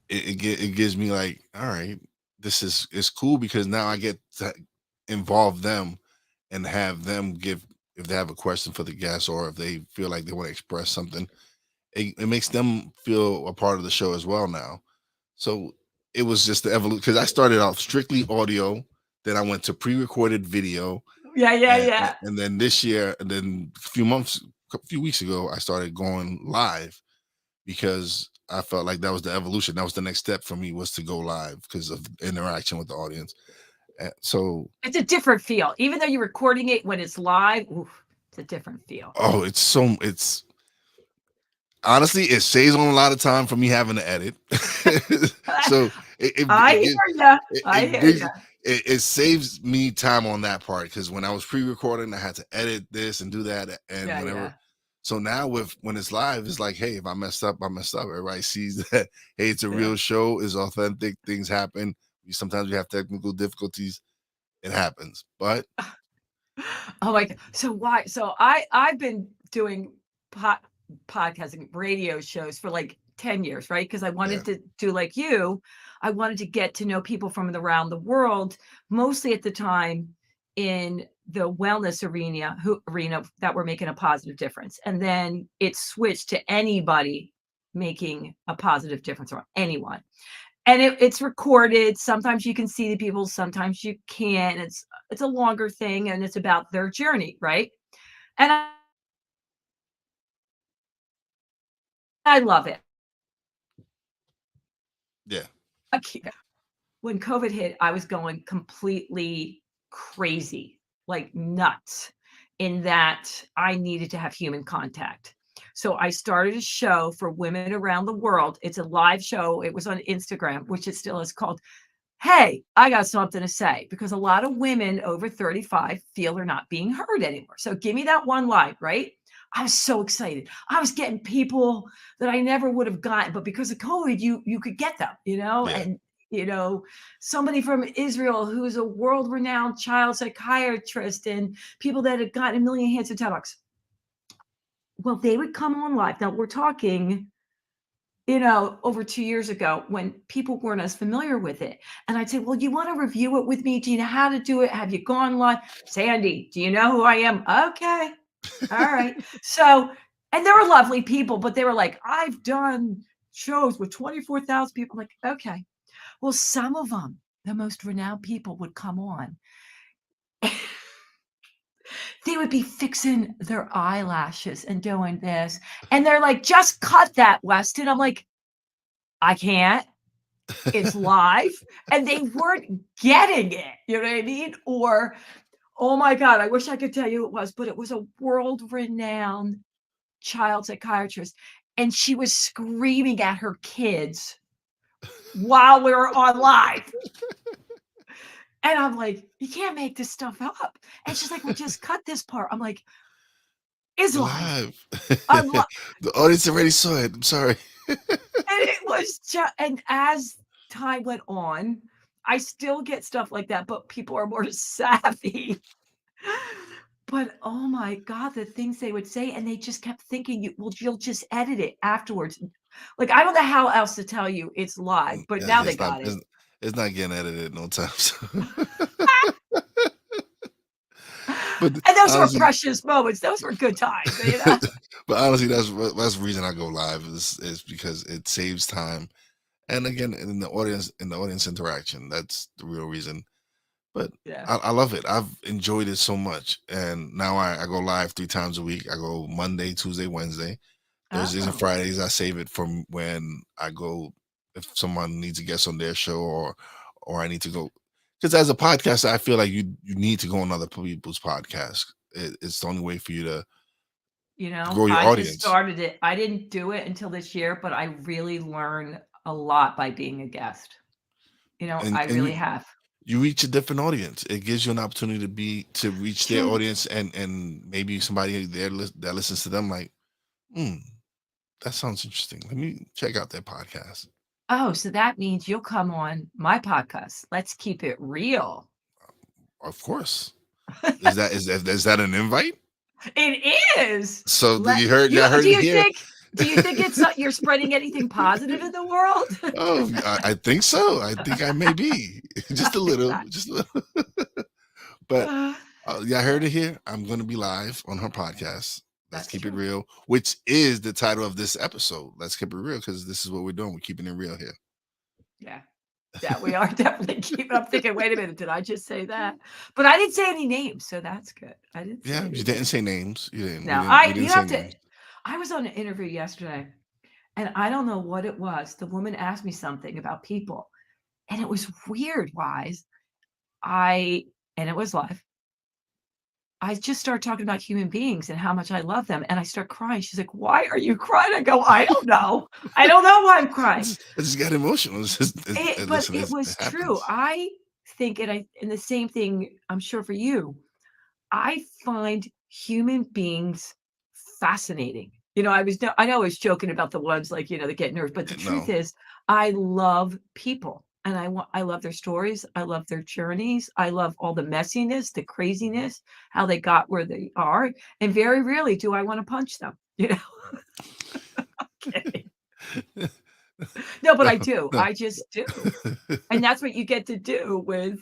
it gives me like, all right, this is it's cool because now I get to involve them and have them give if they have a question for the guests or if they feel like they want to express something, it makes them feel a part of the show as well now. So it was just the evolution because I started out strictly audio, then I went to pre-recorded video, Yeah, yeah, yeah. and then this year, and then a few weeks ago, I started going live because I felt like that was the evolution. That was the next step for me was to go live because of interaction with the audience. So, It's a different feel. Even though you're recording it when it's live, oof, it's a different feel. oh, it's honestly, it saves on a lot of time for me having to edit. So I hear ya. I it hear ya. brings it saves me time on that part because when I was pre-recording, I had to edit this and do that, and Yeah, whenever. yeah, So now when it's live, it's like, hey, if I messed up, I messed up. Everybody sees that. Hey, it's a yeah. real show. It's authentic. Things happen. Sometimes we have technical difficulties. It happens, but Oh my god. So why? So I've been doing pot. podcasting radio shows for like 10 years, right? Because I Yeah. wanted to do like you. I wanted to get to know people from around the world, mostly at the time in the wellness arena that were making a positive difference. And then it switched to anybody making a positive difference, or anyone. And it's recorded. Sometimes you can see the people, sometimes you can't. It's a longer thing, and it's about their journey, right? And I love it. Yeah. When COVID hit, I was going completely crazy, like nuts, in that I needed to have human contact. So I started a show for women around the world. It's a live show. It was on Instagram, which it still is, called Hey, I got something to say, because a lot of women over 35 feel they're not being heard anymore. So give me that one line, right? I was so excited. I was getting people that I never would have gotten, but because of COVID, you could get them, Yeah. and somebody from Israel who's a world-renowned child psychiatrist, and people that had gotten a million hits of TED Talks. Well, they would come on live. Now we're talking over 2 years ago, when people weren't as familiar with it. And I'd say, well, you want to review it with me? Do you know how to do it? Have you gone live? Sandy, do you know who I am? Okay. All right. So, and they were lovely people, but they were like, I've done shows with 24,000 people. I'm like, okay. Well, some of them, the most renowned people, would come on. They would be fixing their eyelashes and doing this. And they're like, just cut that, Weston. I'm like, I can't. It's live. And they weren't getting it. You know what I mean? Or, oh my God, I wish I could tell you who it was, but it was a world-renowned child psychiatrist. And she was screaming at her kids while we were on live. And I'm like, you can't make this stuff up. And she's like, well, just cut this part. I'm like, it's live. The audience already saw it. I'm sorry. And it was just, and as time went on, I still get stuff like that, but people are more savvy. But oh my God, the things they would say, and they just kept thinking, you'll just edit it afterwards. Like, I don't know how else to tell you it's live, but now they got it. It's not getting edited no time soon. But And those were precious moments. Those were good times. But honestly, that's the reason I go live is because it saves time, and again, in the audience interaction, that's the real reason. But Yeah. I love it. I've enjoyed it so much, and now I go live 3 times a week. I go Monday, Tuesday, Wednesday, Thursdays, and Fridays. I save it from when I go, if someone needs a guest on their show, or I need to go. Because as a podcaster, I feel like you need to go on other people's podcasts. It's the only way for you to grow your audience. Just started it. I didn't do it until this year, but I really learn a lot by being a guest. I really have. You reach a different audience. It gives you an opportunity to reach their audience, and maybe somebody there that listens to them like, that sounds interesting. Let me check out their podcast. Oh, so that means you'll come on my podcast. Let's keep it real. Of course. Is that an invite? It is. So you heard it here. Do you think it's you're spreading anything positive in the world? Oh, I think so. I think I may be just a little. But I heard it here. I'm going to be live on her podcast. Let's keep it real, which is the title of this episode. Let's keep it real, because this is what we're doing. We're keeping it real here. Yeah, we are definitely keeping. I'm thinking, wait a minute, did I just say that? But I didn't say any names, so that's good. I didn't. Yeah, you didn't say names. You didn't. No, I was on an interview yesterday, and I don't know what it was. The woman asked me something about people, and it was weird. Wise, and it was live. I just started talking about human beings and how much I love them, and I start crying. She's like, "Why are you crying?" I go, "I don't know. I don't know why I'm crying." I just got emotional. But it was true. I think, and the same thing, I'm sure for you, I find human beings fascinating. I know I was joking about the ones like, that get nervous, but the truth is, I love people, and I love their stories. I love their journeys. I love all the messiness, the craziness, how they got where they are. And very rarely do I want to punch them. you know? Okay. No, but I do. No. I just do. And that's what you get to do with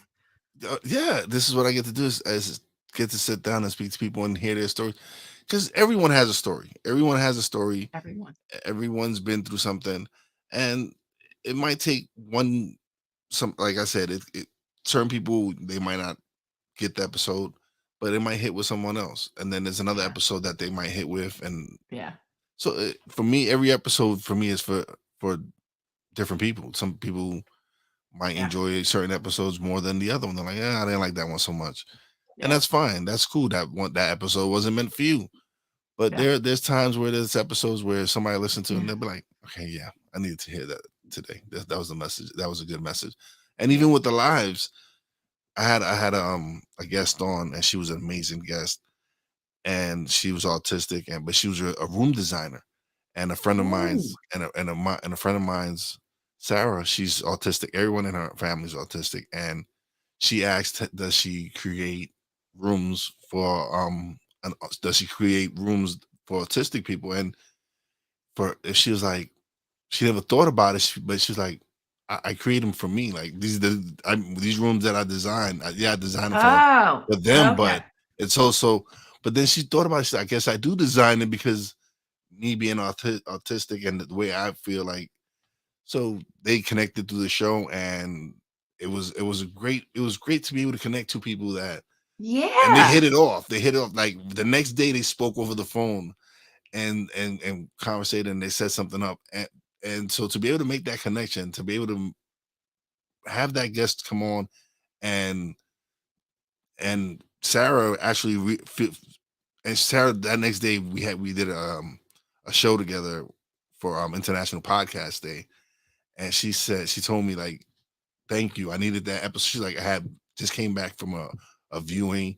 Yeah, this is what I get to do is get to sit down and speak to people and hear their stories. Because everyone has a story. Everyone has a story. everyone. Everyone's been through something, and it might take one. Some like I said, it certain people they might not get the episode, but it might hit with someone else, and then there's another Yeah. episode that they might hit with, and Yeah. so for me, every episode for me is for different people. Some people might Yeah. enjoy certain episodes more than the other one. They're like, yeah, I didn't like that one so much, and Yeah. that's fine. That's cool. That episode wasn't meant for you. But Yeah. there's times where there's episodes where somebody listen to it and Yeah. they'll be like, okay, yeah, I needed to hear that today. That was the message. That was a good message. And Yeah. even with the lives, I had a guest on, and she was an amazing guest, and she was autistic, and but she was a room designer, and a friend of Ooh. mine's and a friend of mine's, Sarah, she's autistic. Everyone in her family is autistic, and she asked, does she create rooms for does she create rooms for autistic people? And for if she was like, she never thought about it, but she was like, I create them for me. Like these rooms that I design, I design them Oh, for them, okay. but it's also. But then she thought about it. She said, I guess I do design it because me being autistic and the way I feel like. So they connected through the show, and it was great to be able to connect two people that, and they Yeah. hit it off. They hit it off. Like the next day, they spoke over the phone and conversated, and they set something up, and so to be able to make that connection, to be able to have that guest come on, and Sarah actually and Sarah, that next day we did a show together for International Podcast Day, and she told me like, thank you, I needed that episode. She's like, I had just came back from a viewing,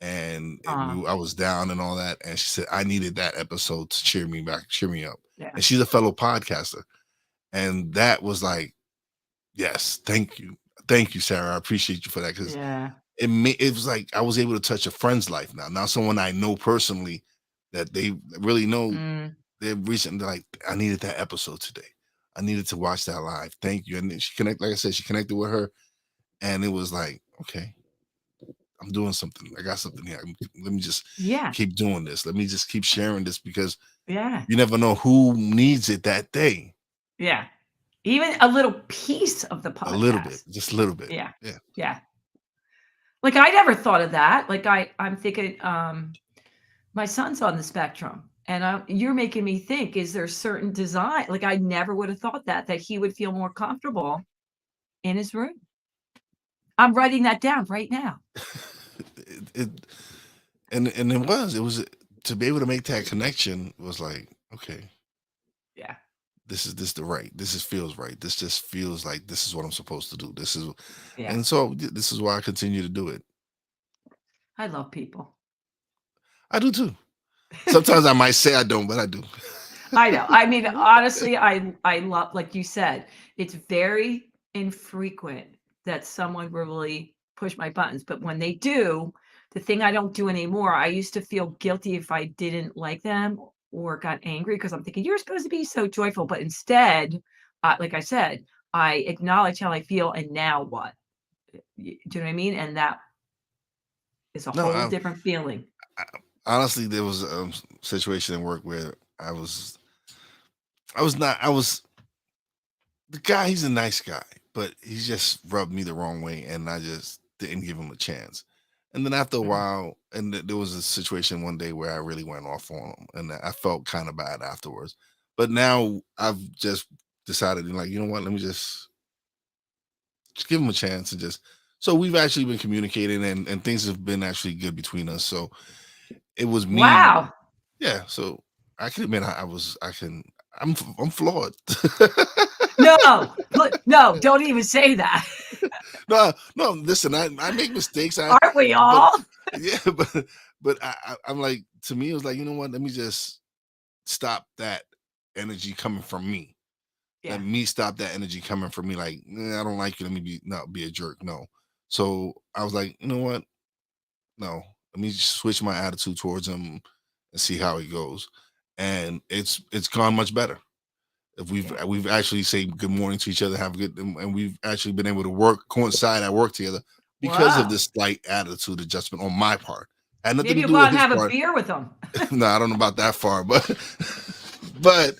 and Uh, I was down and all that, and she said I needed that episode to cheer me up, yeah. and she's a fellow podcaster, and that was like, yes, thank you, Sarah, I appreciate you for that, because Yeah. it was like I was able to touch a friend's life now someone I know personally, that they really know. Mm. They're recently like, I needed that episode today. I needed to watch that live. Thank you. And then like I said, she connected with her, and it was like, okay, I'm doing something. I got something here. Let me just Yeah. keep doing this. Let me just keep sharing this, because Yeah. you never know who needs it that day. Yeah. Even a little piece of the A little bit, podcast. just a little bit. Yeah. Yeah. Yeah. Like, I never thought of that. Like, I'm thinking, my son's on the spectrum, and you're making me think, is there certain design like, I never would have thought that he would feel more comfortable in his room. I'm writing that down right now. it and it was to be able to make that connection was like, okay, Yeah. this feels right. This just feels like this is what I'm supposed to do. Yeah. And so this is why I continue to do it. I love people. I do too. Sometimes I might say I don't, but I do. I know. I mean, honestly, I love like you said, it's very infrequent that someone will really push my buttons, but when they do, the thing I don't do anymore, I used to feel guilty if I didn't like them or got angry because I'm thinking you're supposed to be so joyful, but instead, like I said, I acknowledge how I feel and now what? Do you know what I mean? And that is a No, whole different feeling. I honestly, there was a situation in work where I was not, I was the guy. He's a nice guy, but he just rubbed me the wrong way, and I just didn't give him a chance. And then after a Mm. while, and there was a situation one day where I really went off on him, and I felt kind of bad afterwards. But now I've just decided, like, you know what? Let me just give him a chance, and just so we've actually been communicating, and things have been actually good between us. So it was me, Wow. yeah. So I can admit I'm flawed. No, no, don't even say that. No. Listen, I make mistakes. Aren't we But all? yeah, but I'm like, to me, it was like, you know what? Let me just stop that energy coming from me. Let Yeah. me stop that energy coming from me. Like, I don't like you. Let me be a jerk. No. So I was like, you know what? No. Let me just switch my attitude towards him and see how it goes. and it's gone much better. If we've actually say good morning to each other, have a good, and we've actually been able to coincide at work together because of Wow. this slight attitude adjustment on my part. Had nothing Maybe to you'll do go out with and his have a part. beer with them. No, I don't know about that far, but but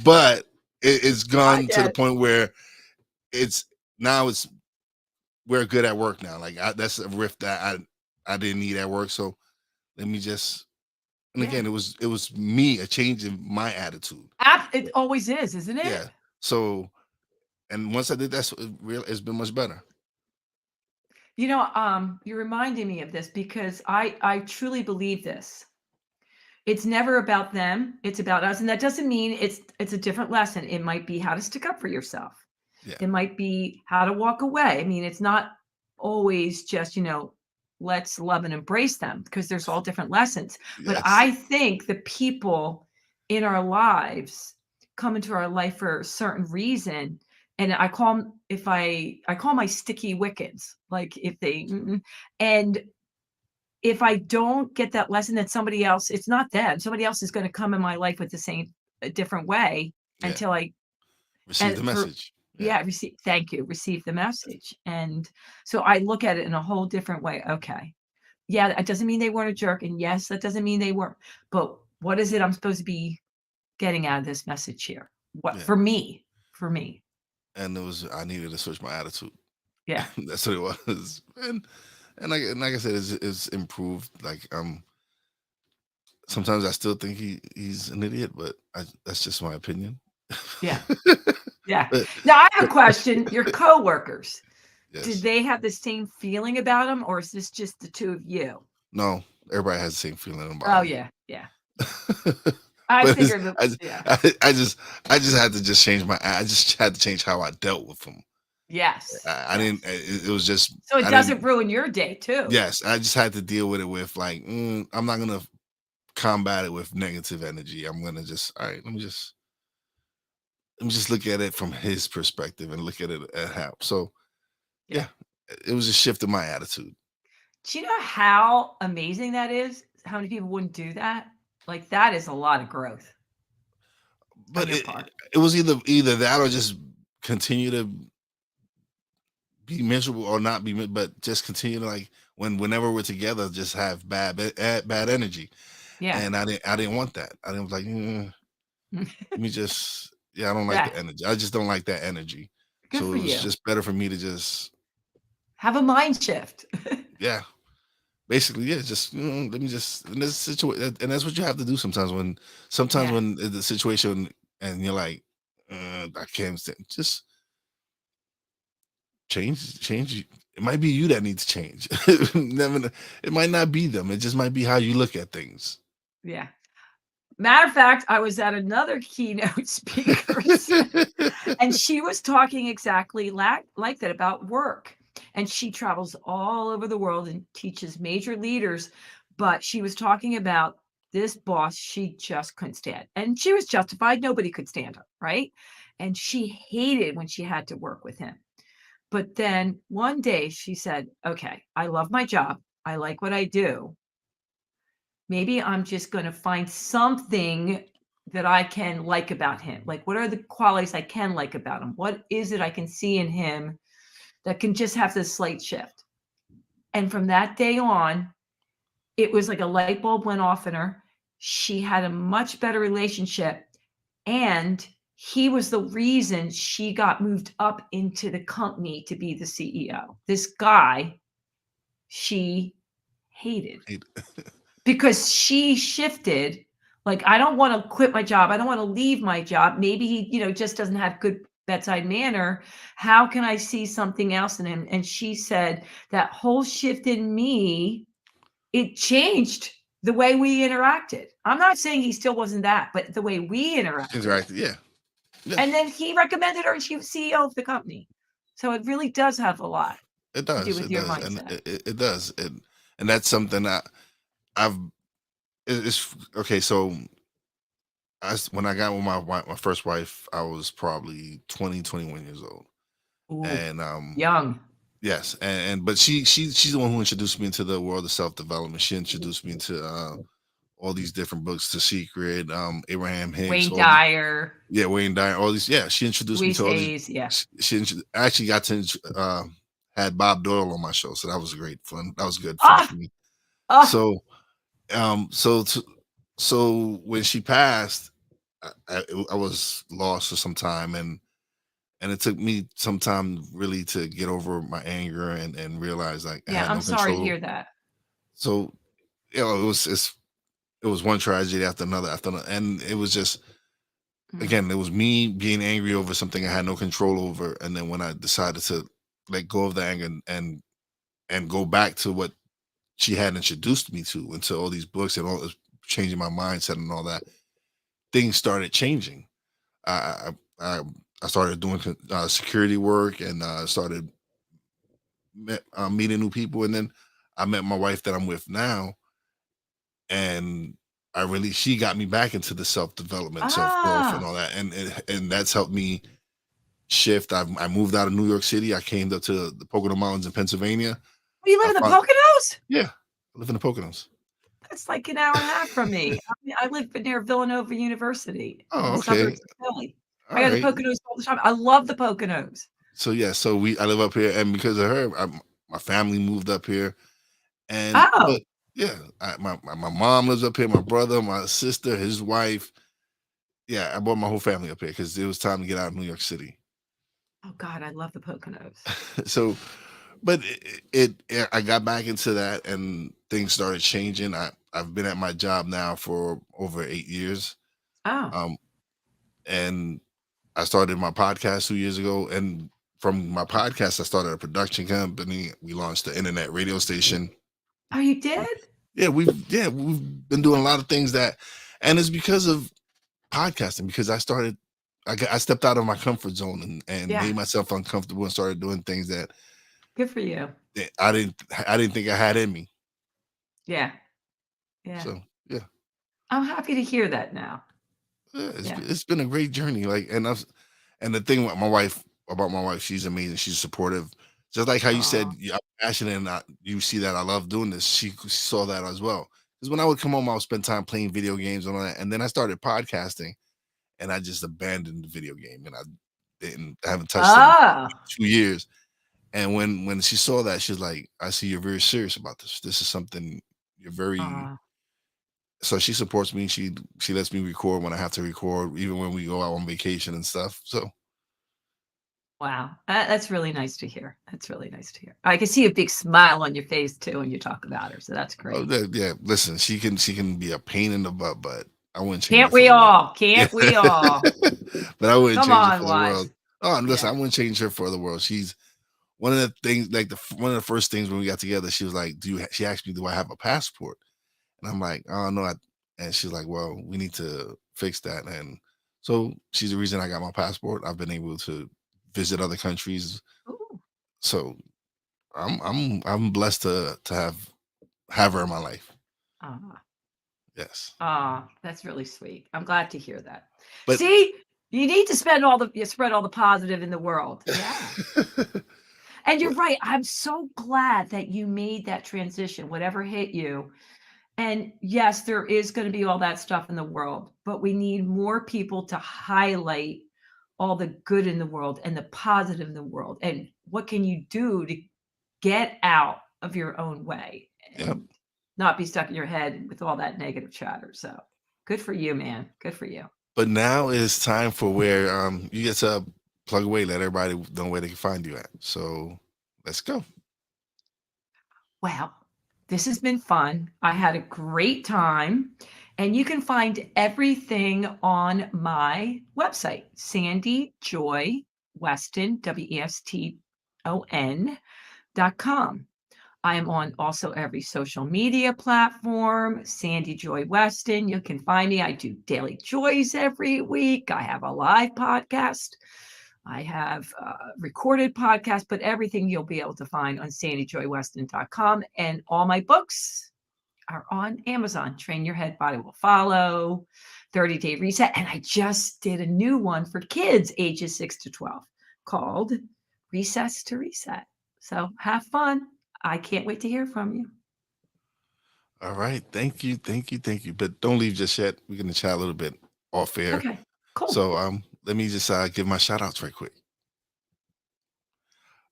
but it's I gone to the did. point where it's now it's we're good at work now. Like that's a rift that I didn't need at work. So let me just, and Yeah. again, it was me, a change in my attitude. It always is, isn't Yeah. it? So, and once I did that, so it's been much better. You're reminding me of this because I truly believe this. It's never about them, it's about us, and that doesn't mean it's a different lesson. It might be how to stick up for yourself. Yeah. It might be how to walk away. I mean, it's not always just, let's love and embrace them because there's all different lessons. But Yes. I think the people in our lives come into our life for a certain reason. And I call 'em I call my sticky wickets, like if they and if I don't get that lesson that somebody else, it's not them. Somebody else is going to come in my life with the same a different way Yeah. until I Receive the and for message. Yeah. yeah, thank you, receive the message. And so I look at it in a whole different way. Okay. Yeah, that doesn't mean they weren't a jerk. And yes, that doesn't mean they weren't. But what is it I'm supposed to be getting out of this message here? What Yeah. for me? For me. And I needed to switch my attitude. Yeah. That's what it was. And like I said, it's improved. Like sometimes I still think he's an idiot, but that's just my opinion. Yeah. Yeah. But, Now I have a question. Your coworkers, did yes. they have the same feeling about him, or is this just the two of you? No, everybody has the same feeling about Oh him. yeah, yeah. I But figured that. Yeah. I just had to just change I just had to change how I dealt with him. Yes. I Yes. didn't. It was just. So it I doesn't didn't. ruin your day too. Yes, I just had to deal with it with like I'm not gonna combat it with negative energy. I'm gonna just all right. Let me just look at it from his perspective and look at it at how. So Yeah. yeah, it was a shift in my attitude. Do you know how amazing that is? How many people wouldn't do that? Like that is a lot of growth on But your part. it was either that or just continue to be miserable or not be, but just continue to like whenever we're together, just have bad energy. Yeah. And I didn't want that. I didn't like. Let me just, yeah, I don't like Yeah. the energy. I just don't like that energy. Good So for it was you. just better for me to just, Have a mind shift. yeah, basically, yeah, just let me just in this situation, and that's what you have to do sometimes Yeah. when the situation and you're like, I can't stand, just change. It might be you that needs to change. It might not be them. It just might be how you look at things. Yeah. Matter of fact, I was at another keynote speakers and she was talking exactly like that about work. And she travels all over the world and teaches major leaders. But she was talking about this boss she just couldn't stand. And she was justified. Nobody could stand her, right? And she hated when she had to work with him. But then one day she said, okay, I love my job. I like what I do. Maybe I'm just going to find something that I can like about him. Like, what are the qualities I can like about him? What is it I can see in him that can just have this slight shift? And from that day on, it was like a light bulb went off in her. She had a much better relationship. And he was the reason she got moved up into the company to be the CEO. This guy she hated because she shifted. Like, I don't want to quit my job. I don't want to leave my job. Maybe he, just doesn't have good bedside manner. How can I see something else in him? And she said that whole shift in me, it changed the way we interacted. I'm not saying he still wasn't that, but the way we interacted. Yeah. And then he recommended her and she was CEO of the company. So it really does have a lot It to do does. with It your does. And mindset. it does. And that's something I've, it's okay. So when I got with my first wife, I was probably 21 years old. Ooh, And young. yes, but she's the one who introduced me into the world of self-development. She introduced me into all these different books, The Secret, Abraham Hicks, Wayne all these, Dyer, yeah, Wayne Dyer, all these. Yeah, she introduced me Louise to all these. Hayes. Yeah. I actually got to had Bob Doyle on my show, so that was great fun. That was good fun Ah, for me. ah, So um, so to, so when she passed, I was lost for some time, and it took me some time really to get over my anger and realize like I yeah. had I'm no sorry to control. hear that. So it was one tragedy after another, and it was just Mm. again it was me being angry over something I had no control over, and then when I decided to let go of the anger and go back to what she had introduced me to, into all these books and all this, changing my mindset and all that, things started changing. I I, I I started doing security work and started meeting new people, and then I met my wife that I'm with now, and she got me back into the self development, self growth, and Ah, all that, and that's helped me shift. I moved out of New York City. I came up to the Pocono Mountains in Pennsylvania. you I live in the found Poconos? Yeah, I live in the Poconos. That's like an hour and a half from me. I live near Villanova University in Oh, the okay, suburbs of Philly. all I go to the right. Poconos all the time. I love the Poconos. So yeah, I live up here, and because of her, my family moved up here, and but Oh, yeah, my mom lives up here, my brother, my sister, his wife. Yeah, I brought my whole family up here because it was time to get out of New York City. oh God, I love the Poconos. So, but I got back into that, and things started changing. I've been at my job now for over 8 years, Oh, um, and I started my podcast 2 years ago, and from my podcast, I started a production company. We launched the internet radio station. oh, you did? We've been doing a lot of things that, and it's because of podcasting. Because I stepped out of my comfort zone and Yeah, made myself uncomfortable and started doing things good for you. that I didn't think I had in me. Yeah, yeah. So yeah, I'm happy to hear that now. Yeah. it's been a great journey. Like, and the thing with about my wife, she's amazing. She's supportive. Just like how you said, Oh, I'm passionate and you see that I love doing this. She saw that as well. Because when I would come home, I would spend time playing video games and all that. And then I started podcasting, and I just abandoned the video game, and I haven't touched it in oh, 2 years. And when she saw that, she's like, "I see you're very serious about this. This is something you're very." oh, So she supports me. She lets me record when I have to record, even when we go out on vacation and stuff. So wow. That's really nice to hear. That's really nice to hear. I can see a big smile on your face too when you talk about her. So that's great. yeah, listen, she can be a pain in the butt, but I wouldn't change Can't it for we the world. all? Yeah, Can't we all? but I wouldn't Come change it on, for the world. Wise. Oh, and listen, I Yeah. wouldn't change her for the world. She's one of the things, like one of the first things when we got together. She was like, She asked me, "Do I have a passport?" And I'm like, "Oh no." And she's like, "Well, we need to fix that." And so she's the reason I got my passport. I've been able to visit other countries. Ooh. So I'm blessed to have her in my life. Ah, Yes, ah, that's really sweet. I'm glad to hear that. but See, you need to spread all the positive in the world. Yeah. And you're but right. I'm so glad that you made that transition, whatever hit you. And yes, there is going to be all that stuff in the world, but we need more people to highlight all the good in the world and the positive in the world. And what can you do to get out of your own way yeah, and not be stuck in your head with all that negative chatter? So good for you, man. Good for you. but now it's time for where you get to plug away, let everybody know where they can find you at. So let's go. Well, this has been fun. I had a great time. And you can find everything on my website, Sandy Joy Weston, WESTON.com. I am on also every social media platform, Sandy Joy Weston. You can find me. I do daily joys every week. I have a live podcast. I have recorded podcasts, but everything you'll be able to find on sandyjoyweston.com. And all my books are on Amazon. Train Your Head, Body Will Follow, 30-Day Reset. And I just did a new one for kids ages 6 to 12 called Recess to Reset. So have fun. I can't wait to hear from you. All right. Thank you. But don't leave just yet. We're going to chat a little bit off air. Okay, cool. So let me just give my shout outs right quick.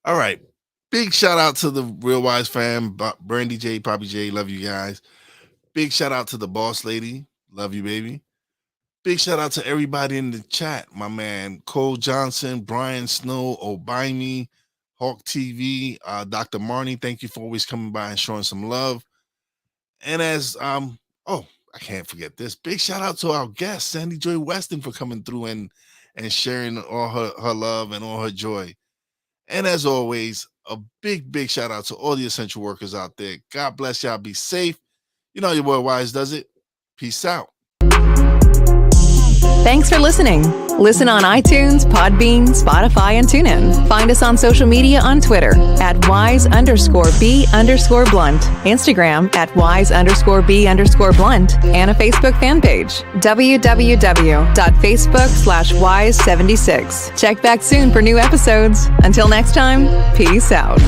All right. Big shout out to the Real Wise fam, Brandy J, Poppy J, love you guys. Big shout out to the boss lady, love you, baby. Big shout out to everybody in the chat, my man Cole Johnson, Brian Snow, Obimi, Hawk TV, Dr. Marnie. Thank you for always coming by and showing some love. And as I can't forget this. Big shout out to our guest, Sandy Joy Weston, for coming through and sharing all her love and all her joy. And as always, a big shout out to all the essential workers out there. God bless y'all. Be safe. You know your boy Wise does it. Peace out. Thanks for listening. Listen on iTunes, Podbean, Spotify, and TuneIn. Find us on social media on Twitter at @wise_b_blunt, Instagram at @wise_b_blunt, and a Facebook fan page, www.facebook.com/wise76. Check back soon for new episodes. Until next time, peace out.